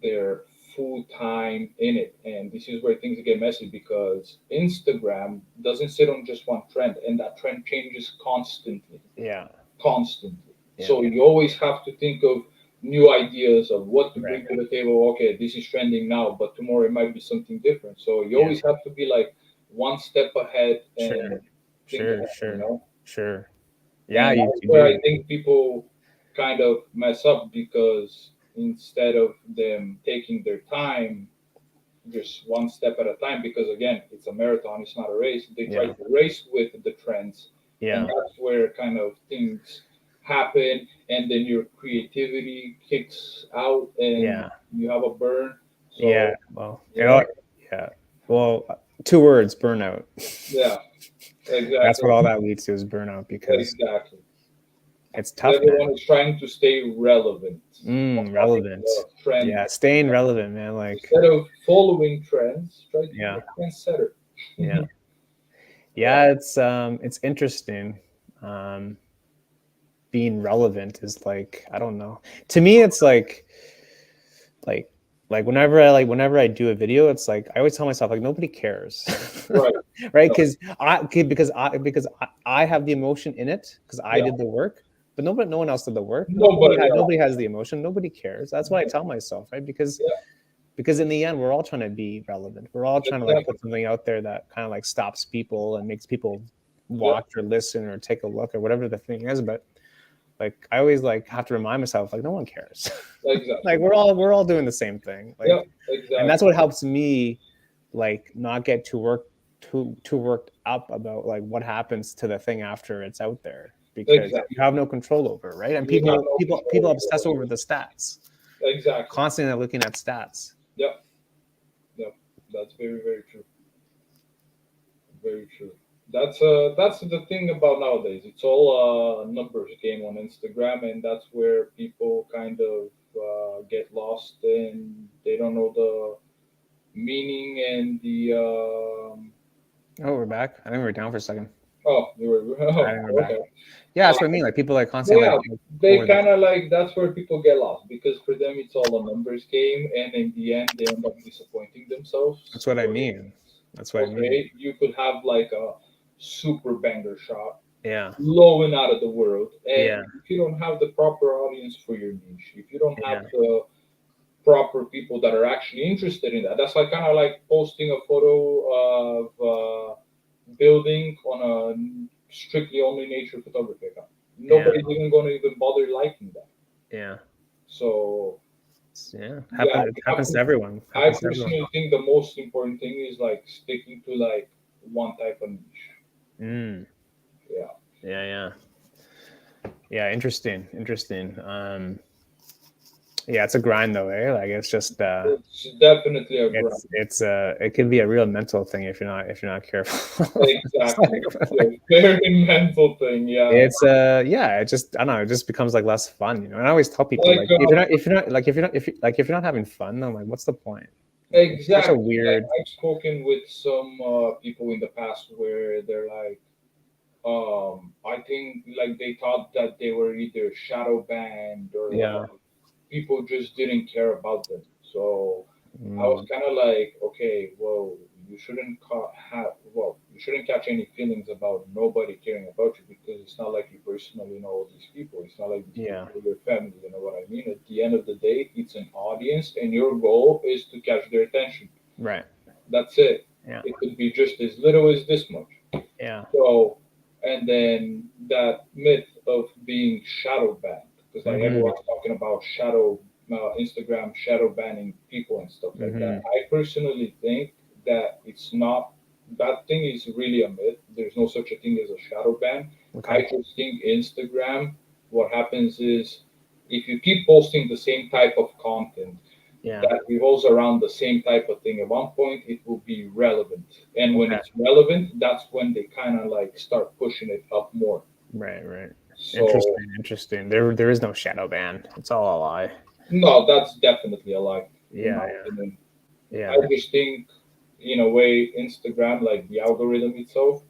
their full time in it. And this is where things get messy because Instagram doesn't sit on just one trend, and that trend changes constantly. yeah, Constantly. yeah, So you always have to think of new ideas of what to right, bring to the table. Okay, this is trending now, but tomorrow it might be something different. So you yeah, always have to be like one step ahead sure, and think sure, ahead, you sure, know? sure. Yeah, And that's you where I do. think people kind of mess up because instead of them taking their time, just one step at a time, because again, it's a marathon, it's not a race, they try Yeah, to race with the trends. And yeah, that's where kind of things happen. And then your creativity kicks out and yeah, you have a burn. yeah. So, Well, yeah, yeah. Well, two words: burnout. yeah, That's exactly. what all that leads to is burnout because Exactly. it's tough, man. Everyone is trying to stay relevant. That's why Relevant. trend. Yeah, staying relevant, man. Like, Instead of following trends, try to be yeah, a trendsetter. yeah, Yeah, yeah. It's interesting. Um, Being relevant is like I don't know. To me, it's like whenever I do a video, it's like I always tell myself like nobody cares, right. right? No, Because I have the emotion in it because I yeah, did the work. but no one else did the work. Nobody else. Nobody has the emotion. Nobody cares. That's what I tell myself, right? Because in the end, we're all trying to be relevant. We're all trying to like put something out there that kind of like stops people and makes people watch or listen or take a look or whatever the thing is. But like I always like have to remind myself, like no one cares. Exactly. Like we're all doing the same thing. Like, exactly. And that's what helps me like not get too worked up about like what happens to the thing after it's out there, because you have no control over, right? And people obsess over the stats. Exactly. Constantly looking at stats. Yep. That's very, very true. Very true. That's the thing about nowadays. It's all a numbers game on Instagram, and that's where people kind of get lost and they don't know the meaning and the. Oh, we're back. I think we were down for a second. Oh, we're back. Yeah, that's what I mean. Like people like constantly. They kind of like that's where people get lost, because for them it's all a numbers game, and in the end they end up disappointing themselves. That's what I mean. That's what I mean. You could have like a super banger shot, yeah, low and out of the world, and if you don't have the proper audience for your niche, if you don't have the proper people that are actually interested in that's like kind of like posting a photo of building on a strictly only nature photography account. Nobody's even going to even bother liking that. Yeah. So it happens to everyone. I personally think the most important thing is like sticking to like one type of niche. Yeah, interesting. Yeah, it's a grind though, eh? Like it's just it's definitely a grind. It can be a real mental thing if you're not careful. Exactly. Very mental thing, yeah. It's it just I don't know, it just becomes like less fun, you know. And I always tell people like if you're not having fun, then like what's the point? Exactly. It's such a weird. I've spoken with some people in the past where they're like, I think like they thought that they were either shadow banned or like, people just didn't care about them. So I was kind of like, okay, well, you shouldn't catch any feelings about nobody caring about you, because it's not like you personally know these people. It's not like these people are your family. You know what I mean? At the end of the day, it's an audience, and your goal is to catch their attention. Right. That's it. Yeah. It could be just as little as this much. Yeah. So, and then that myth of being shadow banned, because like everyone's talking about Instagram shadow banning people and stuff like that. I personally think that it's not, that thing is really a myth. There's no such a thing as a shadow ban. I just think Instagram, what happens is if you keep posting the same type of content that revolves around the same type of thing, at one point it will be relevant. And when it's relevant, that's when they kind of like start pushing it up more. Right. So, interesting. There is no shadow ban. It's all a lie. No, that's definitely a lie. Yeah. I just think, in a way, Instagram, like the algorithm itself,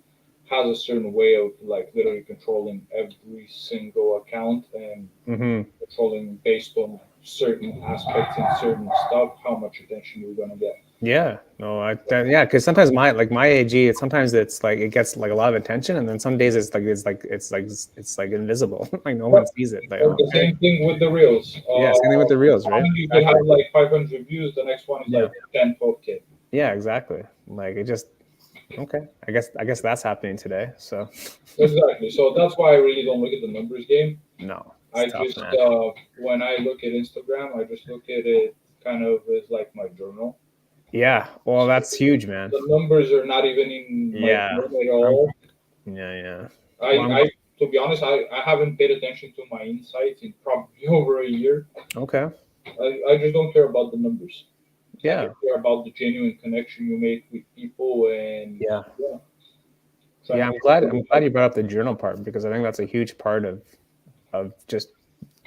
has a certain way of like literally controlling every single account and controlling based on certain aspects and certain stuff how much attention you're gonna get. Yeah, no, because sometimes my AG, sometimes it's like it gets like a lot of attention, and then some days it's like invisible, like no one sees it. Like, the same thing with the reels. Same thing with the reels, right? You can have like 500 views. The next one is like 10, 12K. Yeah, exactly. Like it just I guess that's happening today. So exactly. So that's why I really don't look at the numbers game. No, I just when I look at Instagram, I just look at it kind of as like my journal. Yeah, well, that's huge, man. The numbers are not even in my phone at all. I to be honest, I haven't paid attention to my insights in probably over a year. Okay. I just don't care about the numbers. Yeah. I care about the genuine connection you make with people, and I'm glad you brought up the journal part, because I think that's a huge part of just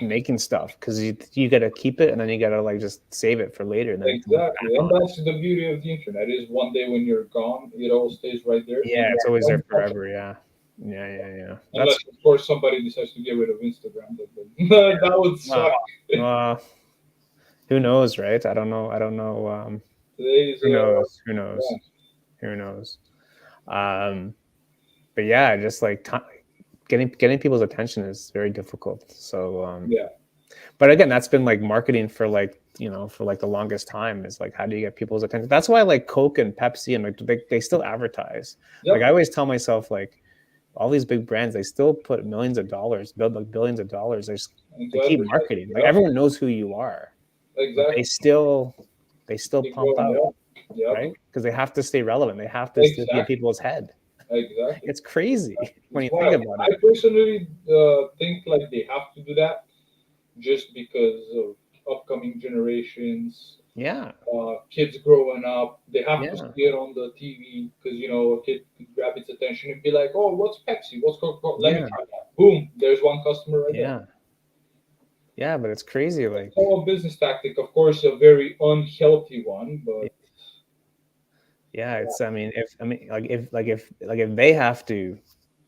making stuff, because you got to keep it, and then you got to like just save it for later. And then exactly, and that's the beauty of the internet. Is one day when you're gone, it all stays right there. Yeah, it's always there forever. Yeah. Unless of course somebody decides to get rid of Instagram, that would suck. Who knows, right? I don't know. Who knows? But yeah, just like getting people's attention is very difficult. So Yeah, but again, that's been like marketing for like, for like the longest time, is like, how do you get people's attention? That's why like Coke and Pepsi and like they still advertise. Like I yep, always tell myself, like, all these big brands, they still put millions of dollars, build like billions of dollars. They into keep advertising. marketing. Like Yep, everyone knows who you are, but exactly. they still Keep pump going. out, Yep, yep, right? Because they have to stay relevant. They have to still be in exactly, people's head. exactly. It's crazy when It's you think wild. about I it. personally think like they have to do that just because of upcoming generations, Yeah. kids growing up. They have to Yeah. see it on the TV because a kid could grab its attention and be like, "Oh, what's Pepsi? What's Coca-Cola? Let me Yeah. try that." Boom! There's one customer right there. Yeah. Yeah. But it's crazy. It's Like, all a business tactic, of course, a very unhealthy one, but yeah, it's, I mean, if they have to,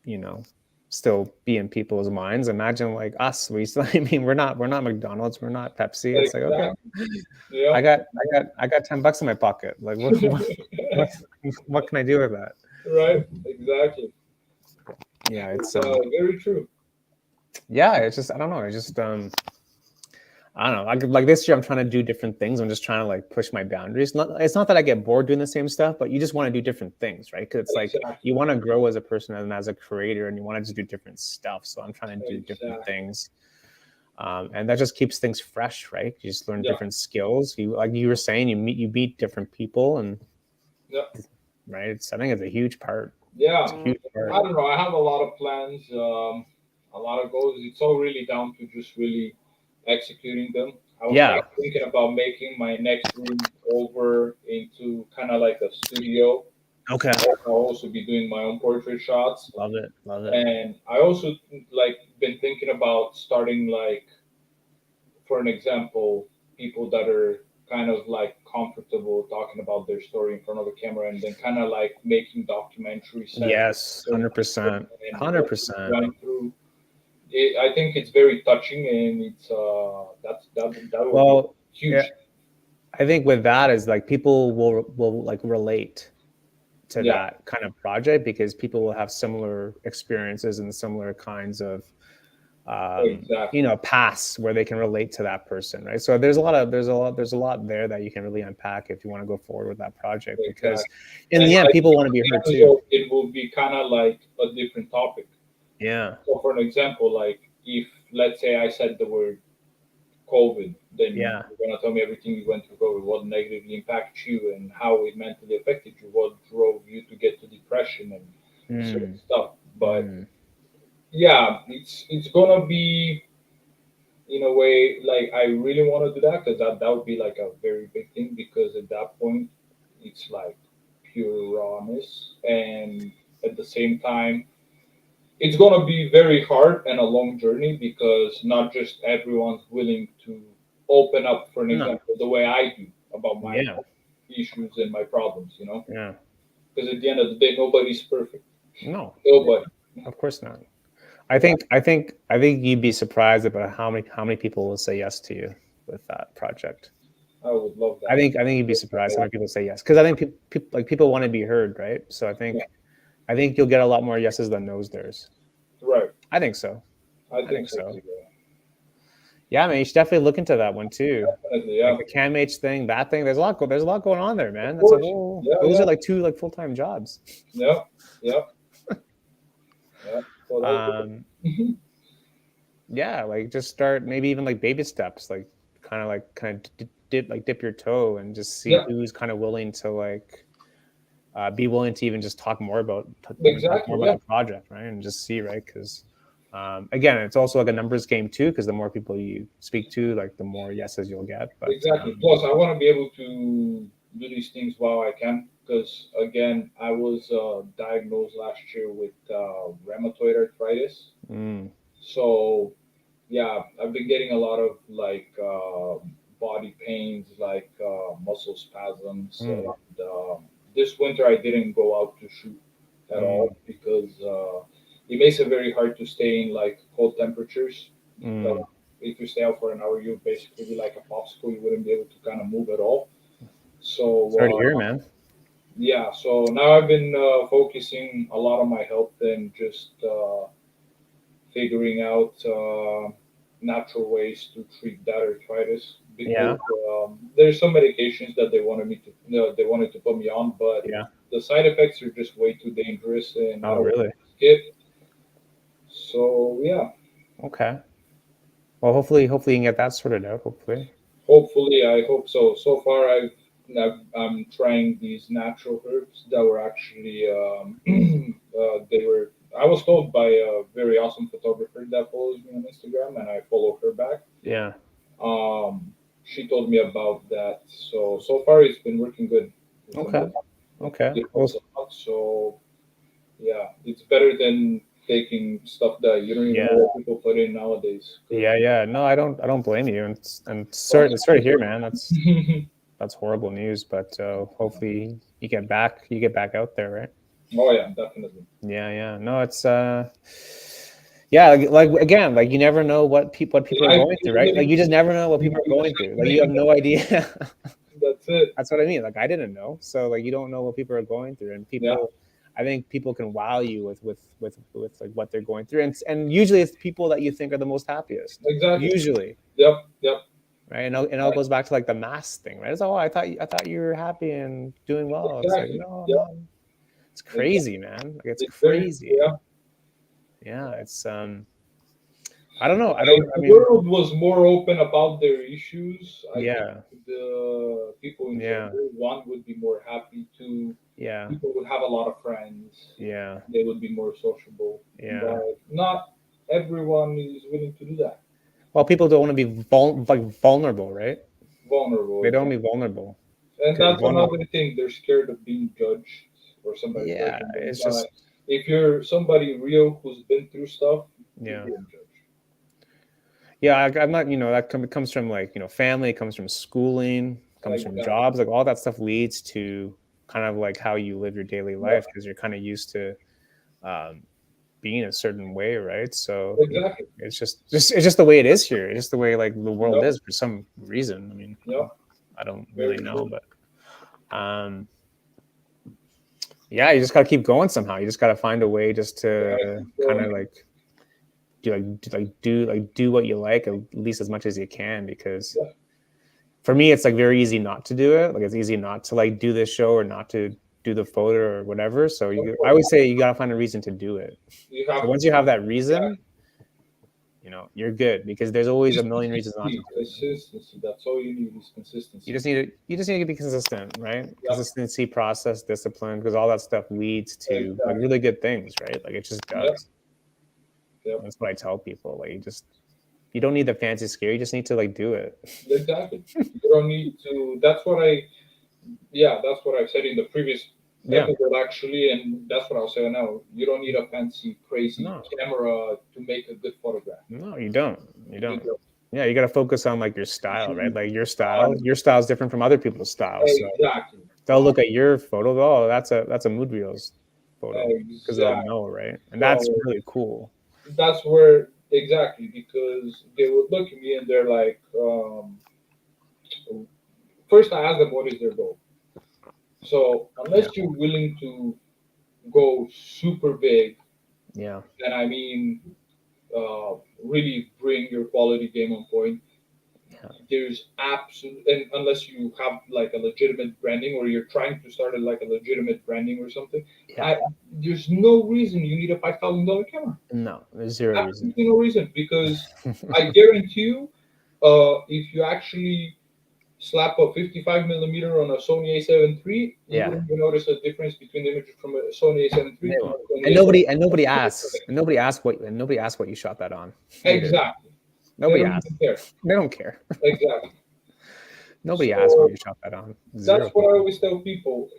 you know, still be in people's minds, imagine like us. We still, I mean, we're not McDonald's, we're not Pepsi. It's like, okay, exactly. Yeah. I got $10 in my pocket. Like, what what can I do with that? Right. Exactly. Yeah, it's Very true. yeah, it's just, I don't know. It's just I don't know. Like this year, I'm trying to do different things. I'm just trying to like push my boundaries. It's not that I get bored doing the same stuff, but you just want to do different things, right? Because it's like Exactly. you want to grow as a person and as a creator, and you want to just do different stuff. So I'm trying to do different Exactly. things, and that just keeps things fresh, right? You just learn Yeah. different skills. You, like you were saying, you meet different people, and Yeah. right. I think it's a huge part. It's a Yeah. huge I part. don't know. I have a lot of plans, a lot of goals. It's all really down to just really executing them. I was kind Yeah. of thinking about making my next room over into kind of like a studio. Okay. I'll also be doing my own portrait shots, Love it. Love it. and I also like been thinking about starting like, for an example, people that are kind of like comfortable talking about their story in front of the camera, and then kind of like making documentary sets Yes. certain 100%. and Hundred percent. run through. I think it's very touching, and it's that would be Well, yeah, huge. I think with that is like people will like relate to Yeah, that kind of project because people will have similar experiences and similar kinds of exactly, paths where they can relate to that person, right? So there's a lot there that you can really unpack if you want to go forward with that project, because exactly. in And the end like people want to be heard too. it will be kind of like a different topic. Yeah. So, for an example, like if let's say I said the word COVID, then Yeah. you're gonna tell me everything you went through COVID, what negatively impacted you, and how it mentally affected you, what drove you to get to depression and certain Mm, stuff. But mm. yeah, it's gonna be in a way like I really want to do that because that would be like a very big thing because at that point it's like pure rawness and at the same time it's going to be very hard and a long journey because not just everyone's willing to open up, for an No. example, the way I do about my Yeah. issues and my problems, Yeah. because at the end of the day nobody's perfect. No. Nobody. Of course not. I Yeah, think I think I think you'd be surprised about how many people will say yes to you with that project. I would love I that. think I think you'd be surprised how many people say yes, because I think people want to be heard, right? So Yeah, I think you'll get a lot more yeses than nos there's. right. I think so. I I think think so so. too. Yeah. Yeah, man, you should definitely look into that one too. Definitely, Like yeah. the CAMH thing, that thing. There's a lot going on there, Of man. That's a course. whole. Yeah, Those yeah, are like two like full-time jobs. yeah, yeah, yeah. So that Um, yeah, like just start maybe even like baby steps, like kind of dip your toe and just see yeah, who's kind of willing to like be willing to even just talk more about talk exactly. more about Yeah, the project, right? And just see, right? Because again, it's also like a numbers game too, because the more people you speak to, like the more yeses you'll get. But exactly. Plus, I want to be able to do these things while I can, because again, I was diagnosed last year with rheumatoid arthritis. mm, So yeah, I've been getting a lot of like body pains, like muscle spasms. mm, This winter, I didn't go out to shoot at mm, all because it makes it very hard to stay in like cold temperatures. Uh, mm. if you stay out for an hour, you'd basically be like a popsicle. You wouldn't be able to kind of move at all. So Sorry to hear, man. yeah, so now I've been focusing a lot on my health and just figuring out natural ways to treat that arthritis because Yeah. there's some medications that they wanted to put me on, but Yeah. the side effects are just way too dangerous, and I Oh, don't want really? to skip. So yeah, Okay. Well, hopefully you can get that sorted out. Hopefully. hopefully I hope so. So far I'm trying these natural herbs that were actually they were. I was told by a very awesome photographer that follows me on Instagram, and I follow her back. Yeah. She told me about that. So far it's been working good. It's Okay. amazing. Okay. It Well, helps a lot. So yeah, it's better than taking stuff that you don't even know yeah. what people put in nowadays. 'Cause Yeah. Yeah. No, I don't blame you. And sorry to hear, man. That's horrible news. But hopefully you get back out there, right? oh yeah, definitely. Yeah. Yeah. No, it's yeah. Like again, like you never know what people are Life going is through, right? Like living. you just never know what You people are do the going through. same Like you have thing. no idea. That's it. That's what I mean. Like I didn't know. So like you don't know what people are going through, and Yeah, I think people can wow you with like what they're going through, and usually it's people that you think are the most happiest. exactly. Usually, Yep, yep. right? And it all goes back to like the mask thing, right? It's like, oh, I thought you were happy and doing well. It's like Exactly. no, Yep. man, it's Exactly. crazy, man. Like it's It's very crazy. yeah. Yeah, it's I don't know. I If don't. I the mean, world was more open about their issues, I think yeah, the people in yeah, general, one would be more happy. Two, yeah, people would have a lot of friends. yeah, They would be more sociable. yeah. But not everyone is willing to do that. Well, people don't want to be vulnerable, right? Vulnerable, They don't want exactly. to be vulnerable And because that's another thing. They're scared of being judged or somebody yeah, judging them. it's But just if you're somebody real who's been through stuff, you're yeah, being judged. yeah. I'm not, that comes from like family, it comes from schooling, comes Like from that. jobs, like all that stuff leads to kind of like how you live your daily Yeah, life because you're kind of used to um, being a certain way, right? So exactly. it's just the way it is here. It's just the way like the world Yep. is for some reason. I mean, Yep. I don't really Very know, true. but yeah, you just got to keep going somehow. You just got to find a way just Gotta to keep kind going. of like do what you like at least as much as you can because Yeah. for me it's like very easy not to do it. Like it's easy not to like do this show or not to do the photo or whatever. So Of I course. always say you got to find a reason to do it. You So have once you have that yeah, reason, you're good because there's always a million reasons not to consistency. do it. Consistency. That's all you need is You consistency. just need to be consistent, right? Yep. Consistency, process, discipline, because all that stuff leads to like Exactly. really good things, right? Like it just Yep. does. Yep. That's what I tell people. Like you don't need the fancy scare. You just need to like do it. Exactly. You don't need to. That's what I. Yeah, that's what I said in the previous Yeah. episode actually, and that's what I'll say now. You don't need a fancy, crazy No. camera to make a good photograph. No, you don't. You You don't. don't. Yeah, you got to focus on like your style, right? Like Um, your style is different from other people's styles. So exactly. they'll look at your photo. Oh, that's a mood reels photo because they'll Exactly. know, right? And that's Well, really cool. that's where exactly because they would look at me and they're like, first I ask them what is their goal. So Yeah. unless you're willing to go super big, Yeah. and I mean really bring your quality game on point, Yeah. there's absolute and unless you have like a legitimate branding or you're trying to start like a legitimate branding or something, Yeah. I, there's no reason you need a $5,000 camera. No, there's zero reason. Absolutely no reason because I guarantee you, if you actually slap a 55 millimeter on a Sony A7 III, you Yeah. wouldn't even notice a difference between the images from a Sony A7 They III to won't. a Sony And A7. nobody asks what you shot that on either. Exactly. They Nobody don't asks. even care. They don't care. Exactly. Nobody asks what So you shot that on. that's Zero what I people. always tell people.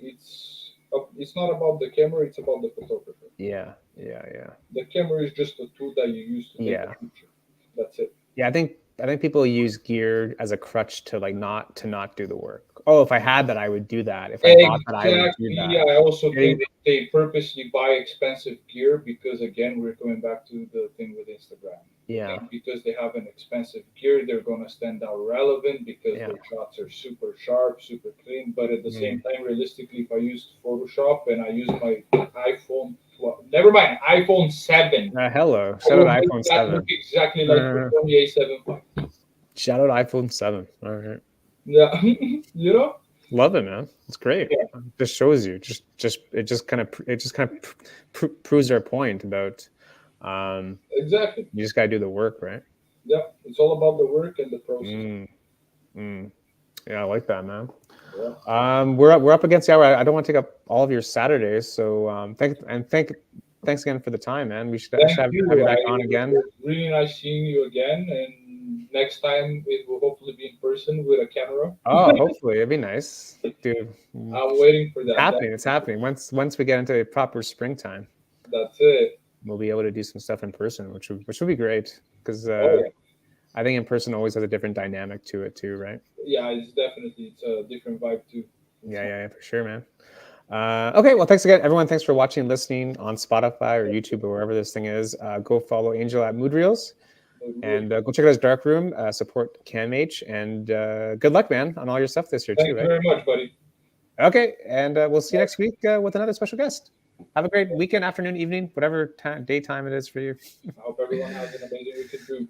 It's not about the camera. It's about the photographer. Yeah. Yeah. Yeah. The camera is just a tool that you use to take a Yeah. picture. That's it. Yeah. I think people use gear as a crutch to like not do the work. Oh, if I had that, I would do that. If I bought that, I would do Exactly. that. I also They- think they purposely buy expensive gear because, again, we're going back to the thing with Instagram. Yeah. And because they have an expensive gear, they're going to stand out relevant because Yeah. their shots are super sharp, super clean. But at the same Mm. time, realistically, if I use Photoshop and I use my iPhone Well, never mind. iPhone 7. Hello. I Shout will out make iPhone that 7. look exactly like the 2875. Shout out iPhone 7. All right. Yeah, you know. Love it, man. It's great. Yeah. Just shows you. It just kind of proves our point about Exactly. you just gotta do the work, right? Yeah, it's all about the work and the process. Mm. Yeah, I like that, man. Yeah. We're up against the hour. I don't want to take up all of your Saturdays, so thanks again for the time, man. I should Thank have you. you back on It again. was really nice seeing you again, and next time it will hopefully be in person with a camera. Oh, hopefully it'd be nice, dude. I'm waiting for It's that. happening. It's happening. Once we get into a proper springtime, That's it. we'll be able to do some stuff in person, which would be great because Oh yeah. I think in person always has a different dynamic to it too, right? Yeah, it's a different vibe too. Yeah, for sure, man. Okay, well, thanks again, everyone. Thanks for watching and listening on Spotify or YouTube or wherever this thing is. Go follow Angel at Mood Reels and go check out his dark room. Support CamH and good luck, man, on all your stuff this year Thank too. you Right? very much, buddy. Okay, and we'll see you next week with another special guest. Have a great weekend, afternoon, evening, whatever daytime it is for you. I hope everyone has an amazing weekend too.